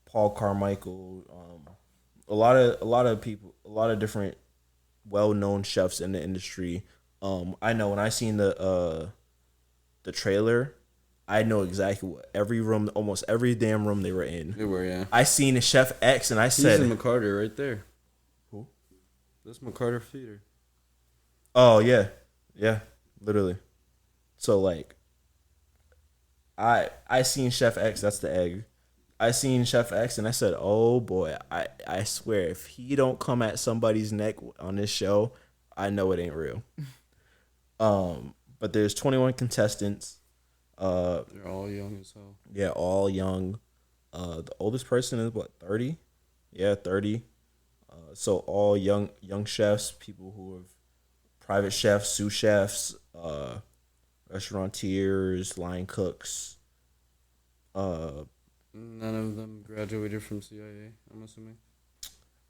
Paul Carmichael. A lot of people, a lot of different well-known chefs in the industry. I know when I seen the trailer, I know exactly what every room, almost every damn room they were in. They were, yeah. I seen a Chef X, and I said, He's in McCarter right there. "Who? That's McCarter Theater. Oh yeah, yeah, literally." So like, I seen Chef X. That's the egg. I seen Chef X, and I said, "Oh boy, I swear, if he don't come at somebody's neck on this show, I know it ain't real." But there's 21 contestants. They're all young as hell. Yeah, all young. The oldest person is what, 30? Yeah, 30. So all young chefs, people who have private chefs, sous chefs, restaurateurs, line cooks. None of them graduated from CIA, I'm assuming.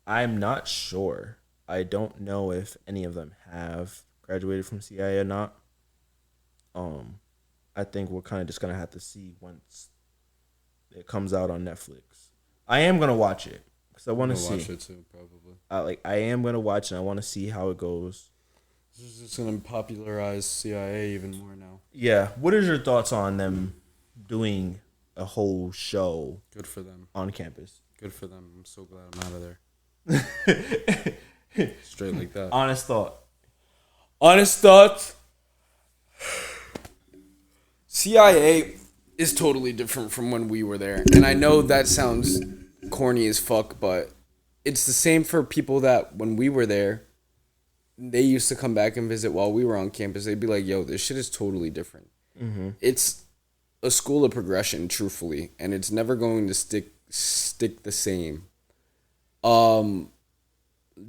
I'm not sure. I don't know if any of them have graduated from CIA or not. I think we're kind of just gonna have to see once it comes out on Netflix. I am gonna watch it because I want to see. Watch it too, probably. I am gonna watch it. I want to see how it goes. This is just gonna popularize CIA even more now. Yeah. What is your thoughts on them doing a whole show Good for them. on campus? Good for them. I'm so glad I'm out of there. Straight like that. Honest thought. Honest thoughts. CIA is totally different from when we were there. And I know that sounds corny as fuck, but it's the same for people that when we were there, they used to come back and visit while we were on campus. They'd be like, yo, this shit is totally different. Mm-hmm. It's a school of progression, truthfully, and it's never going to stick the same.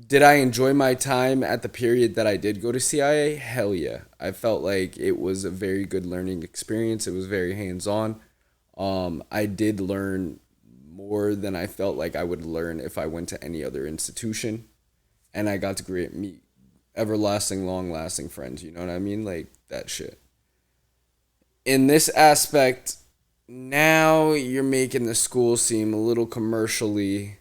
Did I enjoy my time at the period that I did go to CIA? Hell yeah. I felt like it was a very good learning experience. It was very hands-on. I did learn more than I felt like I would learn if I went to any other institution. And I got to meet everlasting, long-lasting friends. You know what I mean? Like, that shit. In this aspect, now you're making the school seem a little commercially.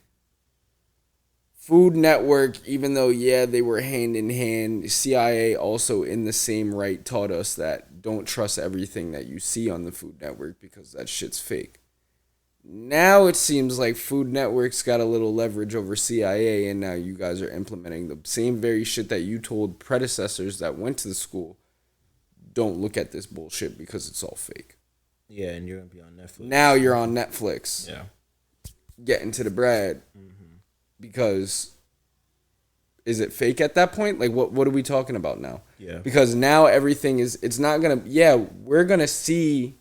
Food Network, even though, yeah, they were hand in hand, CIA also in the same right taught us that don't trust everything that you see on the Food Network because that shit's fake. Now it seems like Food Network's got a little leverage over CIA, and now you guys are implementing the same very shit that you told predecessors that went to the school. Don't look at this bullshit because it's all fake. Yeah, and you're going to be on Netflix. Now you're on Netflix. Yeah. Getting to the bread. Mm-hmm. Because is it fake at that point? Like, what are we talking about now? Yeah. Because now everything is, it's not going to, yeah, we're going to see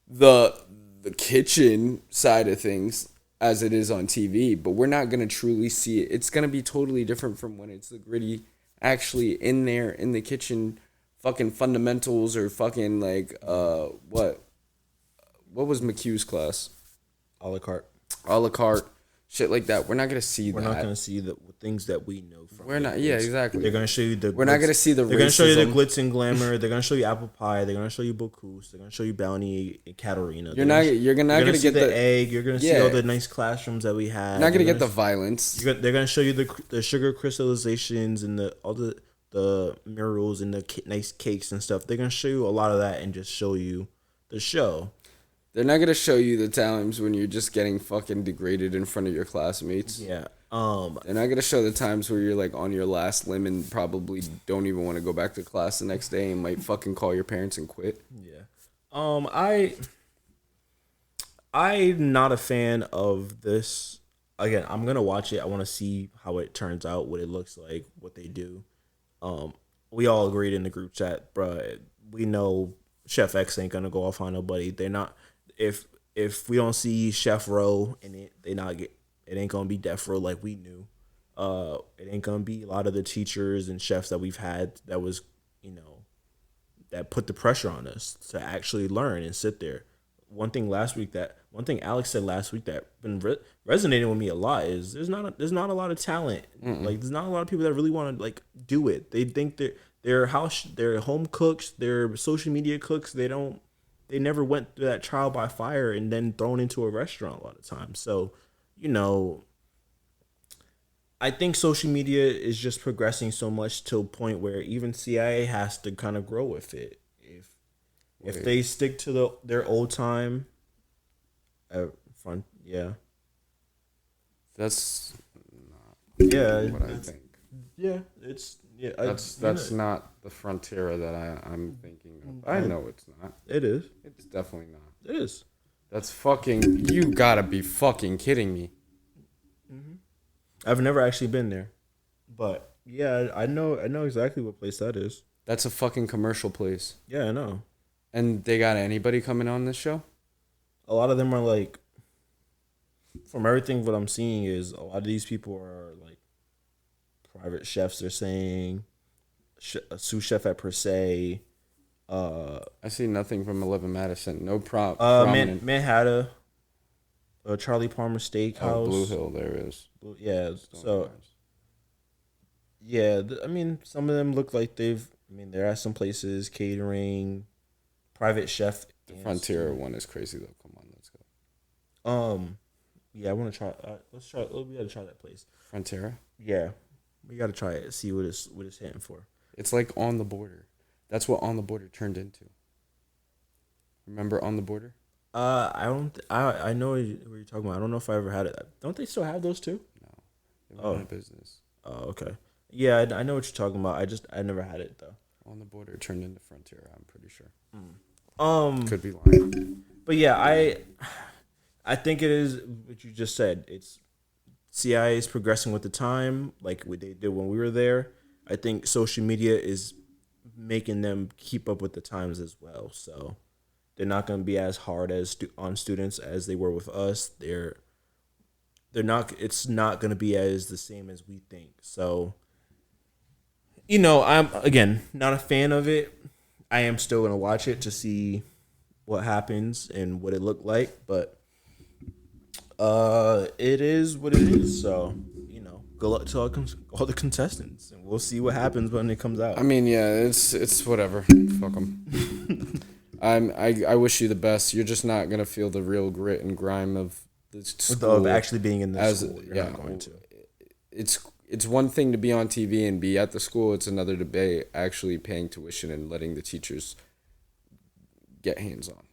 the kitchen side of things as it is on TV, but we're not going to truly see it. It's going to be totally different from when it's the gritty, actually in there, in the kitchen, fucking fundamentals or fucking like, what was McHugh's class? A la carte. A la carte. Shit like that. We're not gonna see We're that. not gonna see the things that we know from. We're not. Yeah, exactly. They're gonna show you the. We're not gonna see the. They're gonna show you the glitz and glamour. They're gonna show you apple pie. They're gonna show you Bocuse. They're gonna show you Bounty and Katarina. You're not gonna see get the egg. You're gonna see all the nice classroms that we have. You're not gonna get the violence. They're gonna show you the sugar crystallizations and all the murals and the nice cakes and stuff. They're gonna show you a lot of that and just show you the show. They're not gonna show you the times when you're just getting fucking degraded in front of your classmates. Yeah. They're not gonna show the times where you're like on your last limb and probably don't even want to go back to class the next day and might fucking call your parents and quit. Yeah. I'm not a fan of this. Again, I'm gonna watch it. I want to see how it turns out, what it looks like, what they do. We all agreed in the group chat, bruh. We know Chef X ain't gonna go off on nobody. They're not. If we don't see Chef Rowe in it, they not get. It ain't gonna be Death Row like we knew. It ain't gonna be a lot of the teachers and chefs that we've had that was, that put the pressure on us to actually learn and sit there. One thing Alex said last week that been resonating with me a lot is there's not a lot of talent. Like there's not a lot of people that really want to like do it. They think they're home cooks, they're social media cooks. They never went through that trial by fire and then thrown into a restaurant a lot of times. So, I think social media is just progressing so much to a point where even CIA has to kind of grow with it. If they stick to their old time front, yeah. That's not what I think. Yeah, That's not the Frontiera that I'm thinking of. I know it's not. It is. It's definitely not. It is. That's fucking. You gotta be fucking kidding me. Mm-hmm. I've never actually been there, but yeah, I know exactly what place that is. That's a fucking commercial place. Yeah, I know. And they got anybody coming on this show? A lot of them are like, from everything what I'm seeing is a lot of these people are like private chefs. They're saying a sous chef at Per Se. I see nothing from 11 Madison. No prominent. Manhattan. Charlie Palmer Steakhouse. Oh, Blue Hill, there is. Yeah, so yeah, some of them look like they're at some places catering, private chef. The Frontier one is crazy though. Come on, let's go. Yeah, I want to try. Let's try. We gotta try that place. Frontier. Yeah, we gotta try it. See what it's hitting for. It's like On the Border. That's what On the Border turned into. Remember On the Border? I don't. I know what you're talking about. I don't know if I ever had it. Don't they still have those too? No. They went out of business. Oh, okay. Yeah, I know what you're talking about. I never had it though. On the Border turned into Frontier. I'm pretty sure. Could be lying. But yeah, I think it is what you just said. It's CIA is progressing with the time, like what they did when we were there. I think social media is making them keep up with the times as well. So they're not going to be as hard on students as they were with us. They're not. It's not going to be as the same as we think. So, I'm again not a fan of it. I am still going to watch it to see what happens and what it looked like, but it is what it is. So, good luck to all the contestants, and we'll see what happens when it comes out. I mean, yeah, it's whatever. Fuck them. I wish you the best. You're just not gonna feel the real grit and grime of the school. Of actually being in the school. You're not going to. It's one thing to be on TV and be at the school. It's another to be actually paying tuition and letting the teachers get hands on.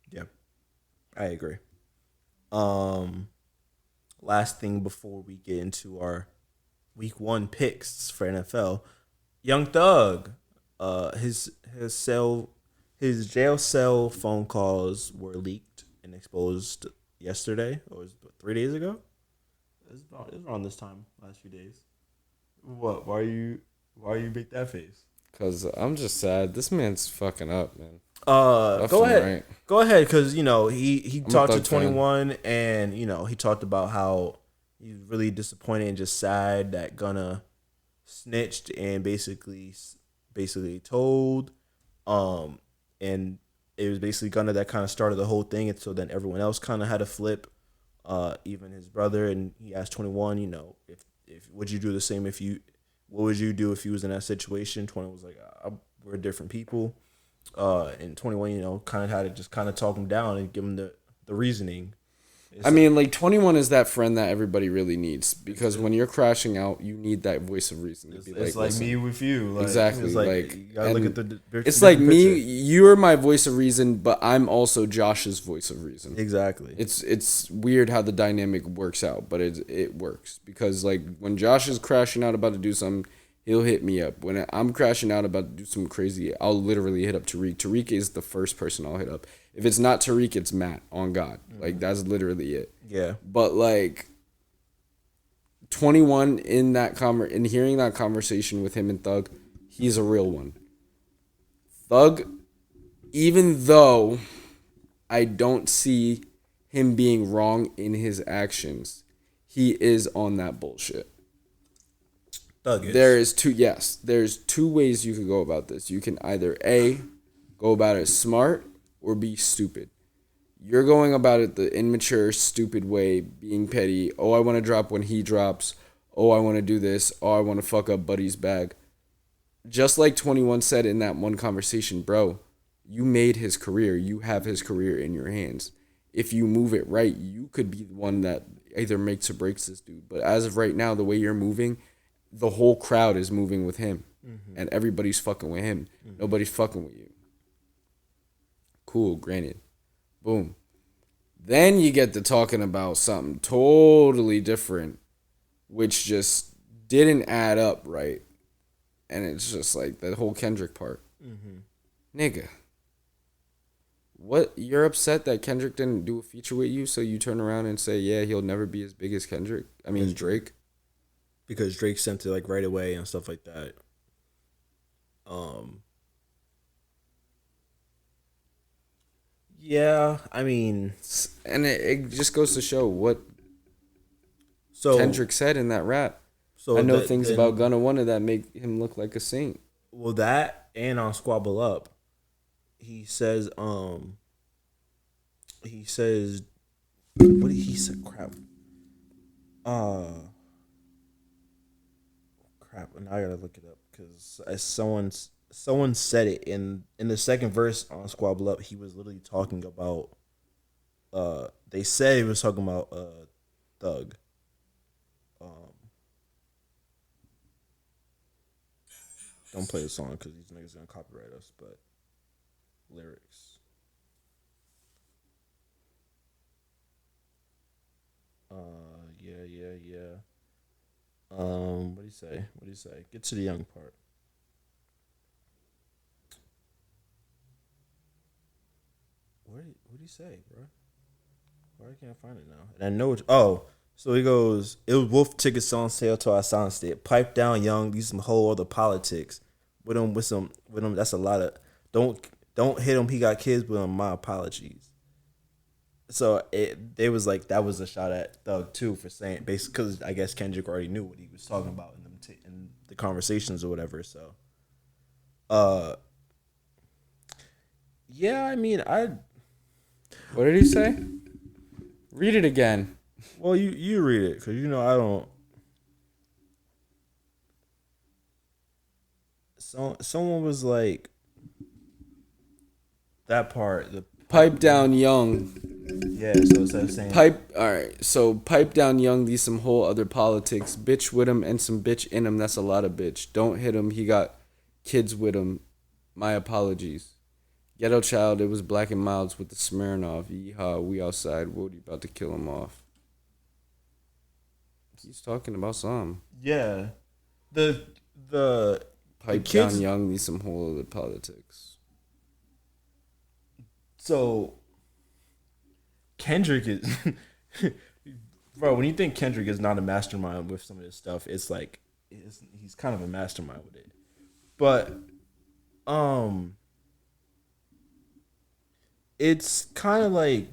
Yeah, I agree. Last thing before we get into our week 1 picks for NFL, Young Thug, his jail cell phone calls were leaked and exposed yesterday. Or was it 3 days ago? It was around this time, last few days. What? Why you make that face? Cause I'm just sad. This man's fucking up, man. Go ahead. Right. Go ahead, because he talked to 21 and he talked about how he's really disappointed and just sad that Gunna snitched and basically told, and it was basically Gunna that kind of started the whole thing, and so then everyone else kind of had a flip, even his brother, and he asked 21, if would you do the same what would you do if you was in that situation? 21 was like, we're different people. And 21, kind of had to just kind of talk him down and give him the reasoning. I mean, like 21 is that friend that everybody really needs, because when you're crashing out, you need that voice of reason to be it's like me with you. Exactly. It's like you gotta look at the it's like me, picture. you're my voice of reason, but I'm also Josh's voice of reason. Exactly. It's weird how the dynamic works out, but it works, because like when Josh is crashing out about to do something, he'll hit me up. When I'm crashing out about to do something crazy, I'll literally hit up Tariq. Tariq is the first person I'll hit up. If it's not Tariq, it's Matt, on God. Like, that's literally it. Yeah. But, like, 21 in hearing that conversation with him and Thug, he's a real one. Thug even though I don't see him being wrong in his actions, he is on that bullshit. Thuggish. There's two ways you could go about this. You can either A, go about it smart, or be stupid. You're going about it the immature, stupid way, being petty. Oh, I want to drop when he drops. Oh, I want to do this. Oh, I want to fuck up Buddy's bag. Just like 21 said in that one conversation, bro, you made his career. You have his career in your hands. If you move it right, you could be the one that either makes or breaks this dude. But as of right now, the way you're moving, the whole crowd is moving with him. And everybody's fucking with him. Nobody's fucking with you. Cool, granted. Boom. Then you get to talking about something totally different, which just didn't add up right. And it's just like the whole Kendrick part. Nigga. What? You're upset that Kendrick didn't do a feature with you, so you turn around and say, yeah, he'll never be as big as Kendrick? I mean, Drake. Because Drake sent it like right away and stuff like that. Yeah, I mean, And it just goes to show what so Kendrick said in that rap. So I know things about Gunna One that make him look like a saint. Well, that and on Squabble Up, he says, what did he say? Crap. Now I gotta look it up because someone said it in the second verse on Squabble Up. He was literally talking about. They said he was talking about Thug. Don't play the song because these niggas gonna copyright us. But lyrics. Yeah. What do you say? Get to the young part. What did he say, bro? Why I can't find it now? And I know it's so he goes, it was wolf tickets on sale till I silenced it. Pipe down young, these some whole other politics. With him, that's a lot of don't hit him, he got kids with him, my apologies. So they was like that was a shot at Thug too for saying basically because I guess Kendrick already knew what he was talking about in in the conversations or whatever. So, yeah, I mean What did he say? Read it again. Well, you read it because I don't. So someone was like that part the pipe down young. Yeah, so instead of saying pipe down young, these some whole other politics. Bitch with him and some bitch in him, that's a lot of bitch. Don't hit him, he got kids with him. My apologies. Ghetto child, it was Black and Milds with the Smirnoff. Yeehaw, we outside. Wody about to kill him off. He's talking about something. Yeah. The pipe kids, down young, these some whole other politics. So Kendrick is bro, when you think Kendrick is not a mastermind with some of this stuff, it's like he's kind of a mastermind with it. But it's kind of like,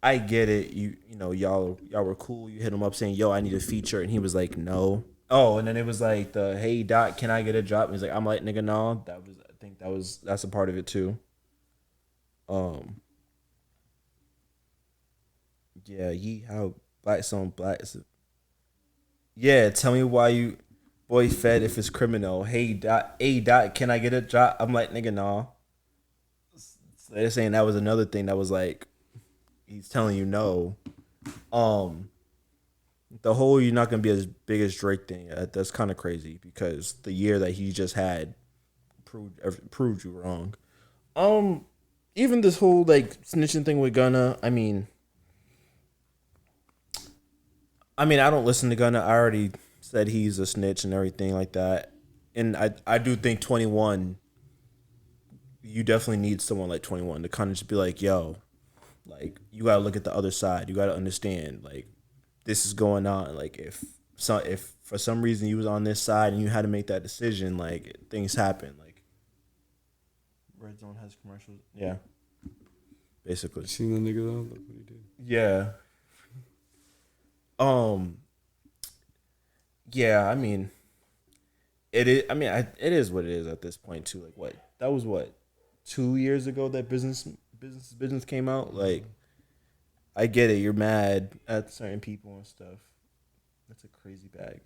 I get it. Y'all were cool. You hit him up saying, "Yo, I need a feature," and he was like, "No." Oh, and then it was like the, "Hey Doc, can I get a drop?" And he's like, "I'm like, nigga, no." That's a part of it too. Yeah, how black on black. Yeah, tell me why you boy fed if it's criminal. Hey Doc, can I get a drop? I'm like, nigga, no. So they're saying that was another thing that was like, he's telling you no. The whole "you're not gonna be as big as Drake" thing, that's kind of crazy because the year that he just had proved you wrong. Even this whole like snitching thing with Gunna, I mean, I don't listen to Gunna. I already said he's a snitch and everything like that. And I do think 21, you definitely need someone like 21 to kind of just be like, yo, like, you got to look at the other side. You got to understand, like, this is going on. Like, if for some reason you was on this side and you had to make that decision, like, things happen. Like, Redzone has commercials. Yeah, basically. You seen the nigga though? Look what he did. Yeah. Yeah. I mean, it is. I mean, it is what it is at this point too. Like, what? That was what 2 years ago that business came out. Like, I get it. You're mad at certain people and stuff. That's a crazy bag.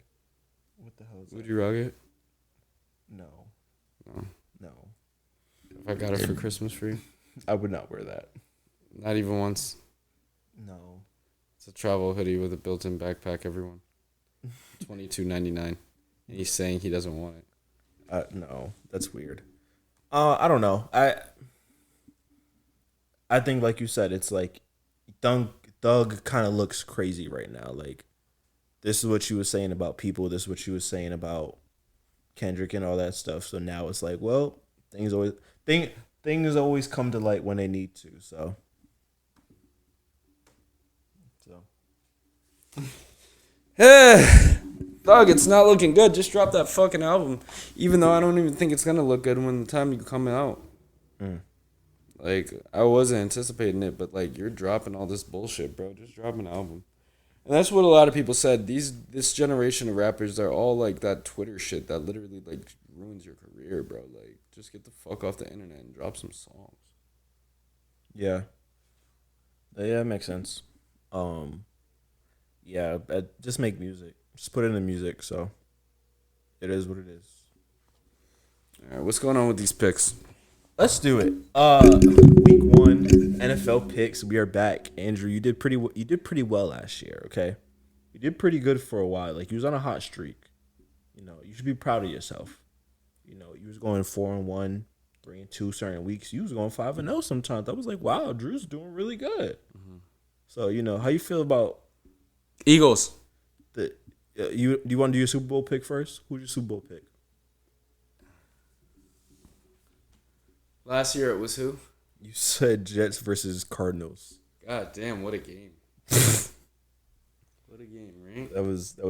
What the hell is Would that? you rock it? No. No. No. If I got it for Christmas for you, I would not wear that. not even once. No. It's a travel hoodie with a built-in backpack. Everyone, $22.99, and he's saying he doesn't want it. No, that's weird. I don't know. I think, like you said, it's like Thug kind of looks crazy right now. Like, this is what she was saying about people. This is what she was saying about Kendrick and all that stuff. So now it's like, well, things always come to light when they need to. So. Thug, it's not looking good. Just drop that fucking album. Even though I don't even think it's gonna look good when the time you come out. Like, I wasn't anticipating it, but like, you're dropping all this bullshit, bro. Just drop an album. And that's what a lot of people said. This generation of rappers, they're all like that Twitter shit that literally like ruins your career, bro. Like, just get the fuck off the internet and drop some songs. Yeah. Yeah, it makes sense. Yeah, just make music. Just put it in the music, so it is what it is. All right, what's going on with these picks? Let's do it. Week 1 NFL picks. We are back. Andrew, you did pretty well last year, okay? You did pretty good for a while. Like, you was on a hot streak. You know, you should be proud of yourself. You know, you was going 4-1, 3-2 certain weeks. You was going 5-0 sometimes. I was like, wow, Drew's doing really good. Mm-hmm. So, you know, how you feel about Eagles? Do you want to do your Super Bowl pick first? Who's your Super Bowl pick? Last year it was who? You said Jets versus Cardinals. God damn, what a game. What a game, right? That was a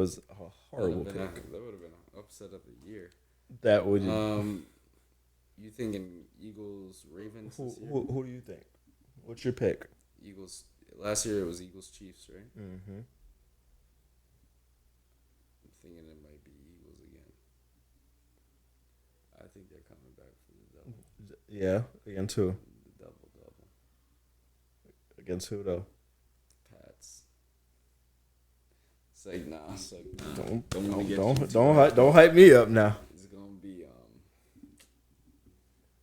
horrible pick. That would have been an upset of the year. That would. You thinking Eagles Ravens? Who do you think? What's your pick? Eagles. Last year it was Eagles Chiefs, right? Mm-hmm. I'm thinking it might be Eagles again. I think they're coming back for the double. Yeah, against who? The double. Against who though? Pats. It's like nah. Don't hype me up now. It's gonna be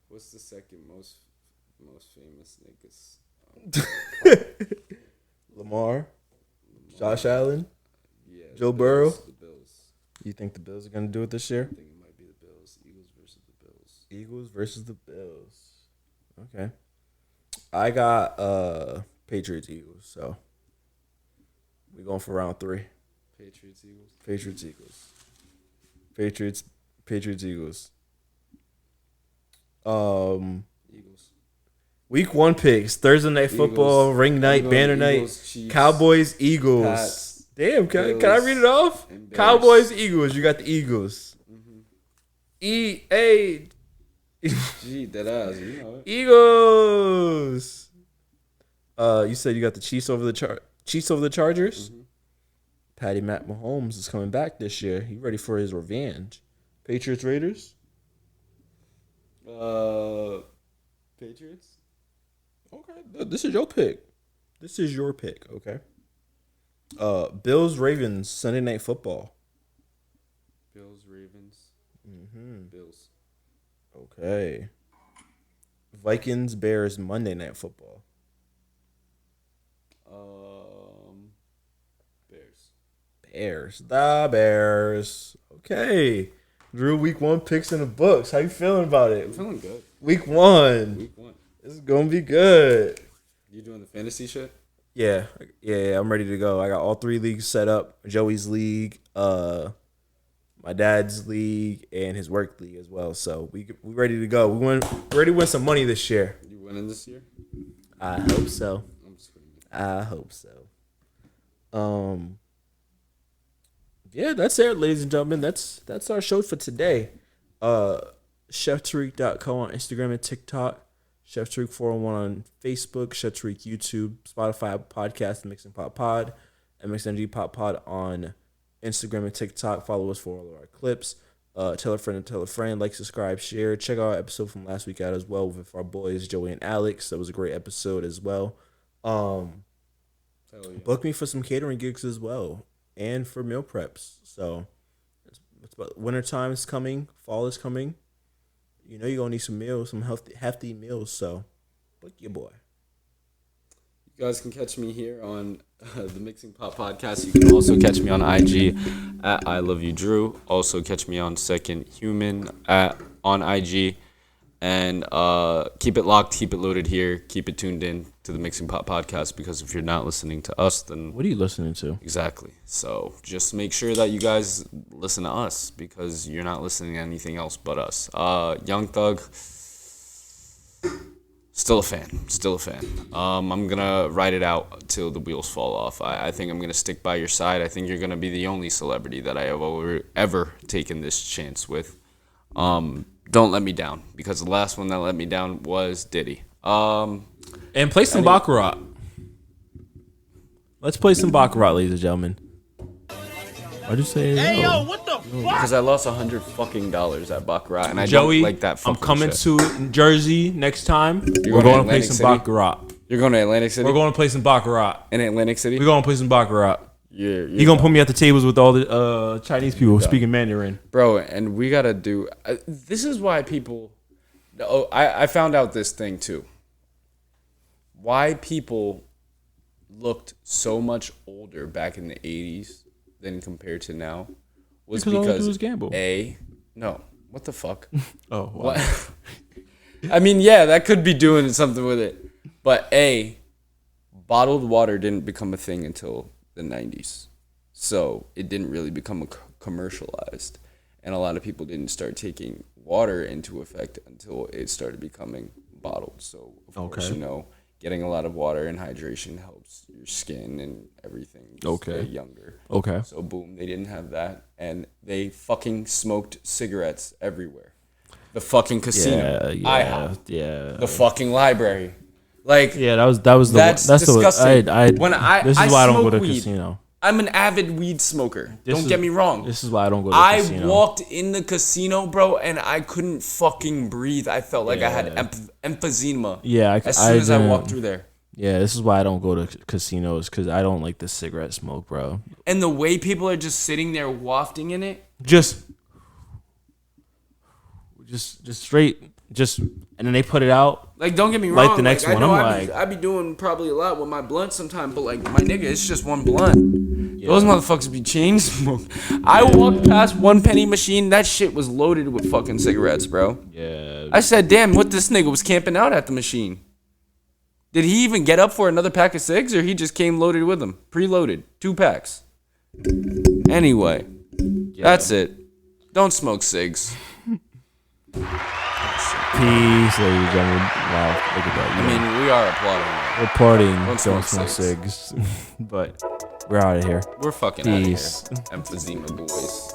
what's the second most famous niggas? Lamar, Josh Allen, yeah, Joe Burrow. The Bills. You think the Bills are gonna do it this year? I think it might be the Bills. Eagles versus the Bills. Eagles versus the Bills. Okay. I got Patriots Eagles, so we're going for round 3. Patriots Eagles. Patriots Eagles. Eagles. Week 1 picks. Thursday night football, ring night, banner night. Chiefs, Cowboys, Eagles. Pats, Damn, can I read it off? Cowboys, Eagles. You got the Eagles. Mm-hmm. E-A. Gee, that ass. You know it. Eagles. You said you got the Chiefs over the Chargers? Mm-hmm. Patty Matt Mahomes is coming back this year. He ready for his revenge. Patriots, Raiders? Patriots? Okay. This is your pick. Okay. Bills, Ravens, Sunday Night Football. Bills, Ravens. Mm-hmm. Bills. Okay. Vikings, Bears, Monday Night Football. Bears. The Bears. Okay. Drew, week 1 picks in the books. How you feeling about it? I'm feeling good. Week 1. This is going to be good. You doing the fantasy shit? Yeah, I'm ready to go. I got all 3 leagues set up. Joey's league, my dad's league, and his work league as well. So we ready to go. We're ready to win some money this year. You winning this year? I hope so. I'm screaming. I hope so. Yeah, that's it, ladies and gentlemen. That's our show for today. ChefTariq.co on Instagram and TikTok. Chef Tariq 401 on Facebook. Chef Tariq YouTube, Spotify podcast, Mixing Pot Pod, and Mixed Energy Pot Pod on Instagram and TikTok. Follow us for all of our clips. Tell a friend and tell a friend. Like, subscribe, share. Check out our episode from last week out as well with our boys Joey and Alex. That was a great episode as well. Book me for some catering gigs as well, and for meal preps. So it's about winter time is coming, fall is coming. You know you're gonna need some meals, some hefty meals. So book your boy. You guys can catch me here on the Mixing Pot Podcast. You can also catch me on IG at I Love You Drew. Also catch me on Second Human on IG. And keep it locked, keep it loaded here, keep it tuned in to the Mixing Pot Podcast, because if you're not listening to us, then... What are you listening to? Exactly. So just make sure that you guys listen to us, because you're not listening to anything else but us. Young Thug, still a fan. I'm going to ride it out till the wheels fall off. I think I'm going to stick by your side. I think you're going to be the only celebrity that I have ever taken this chance with. Don't let me down, because the last one that let me down was Diddy. And play some Baccarat. Let's play some Baccarat, ladies and gentlemen. Why'd you say? Hey, yo, what the fuck? Because I lost $100 fucking at Baccarat, and I Joey, don't like that fucking I'm coming shit. to Jersey next time. You're We're going to play Atlantic some City? Baccarat. You're going to Atlantic City? We're going to play some Baccarat. In Atlantic City? We're going to play some Baccarat. Yeah. You're going to put me at the tables with all the Chinese people speaking Mandarin. Bro, and we got to do... this is why people... Oh, I found out this thing, too. Why people looked so much older back in the 80s than compared to now was because all they do is because... gamble. No. What the fuck? Oh, wow. What? I mean, yeah, that could be doing something with it. But bottled water didn't become a thing until the 90s. So it didn't really become commercialized. And a lot of people didn't start taking water into effect until it started becoming bottled. So, of course, getting a lot of water and hydration helps your skin and everything stay younger. Okay. So, boom, they didn't have that. And they fucking smoked cigarettes everywhere. The fucking casino. Yeah. The fucking library. Like, yeah, that's disgusting. This is why I don't go to the casino. I'm an avid weed smoker. Don't get me wrong. This is why I don't go to the casino. I walked in the casino, bro, and I couldn't fucking breathe. I felt like I had emphysema. Yeah, as soon as I walked through there. Yeah, this is why I don't go to casinos, because I don't like the cigarette smoke, bro. And the way people are just sitting there wafting in it. Just straight, and then they put it out. Like, don't get me wrong. Like the next one, I be doing probably a lot with my blunt sometimes, but like, my nigga, it's just one blunt. Yeah. Those motherfuckers be chain smoked. I walked past one penny machine. That shit was loaded with fucking cigarettes, bro. Yeah. I said, damn, what this nigga was camping out at the machine. Did he even get up for another pack of cigs, or he just came loaded with them? Preloaded. 2 packs. Anyway, that's it. Don't smoke cigs. Peace, ladies and gentlemen. Wow, look at that. I mean, we are applauding. We're partying. Don't smoke cigs. But we're out of here. We're fucking out of here. Emphysema boys.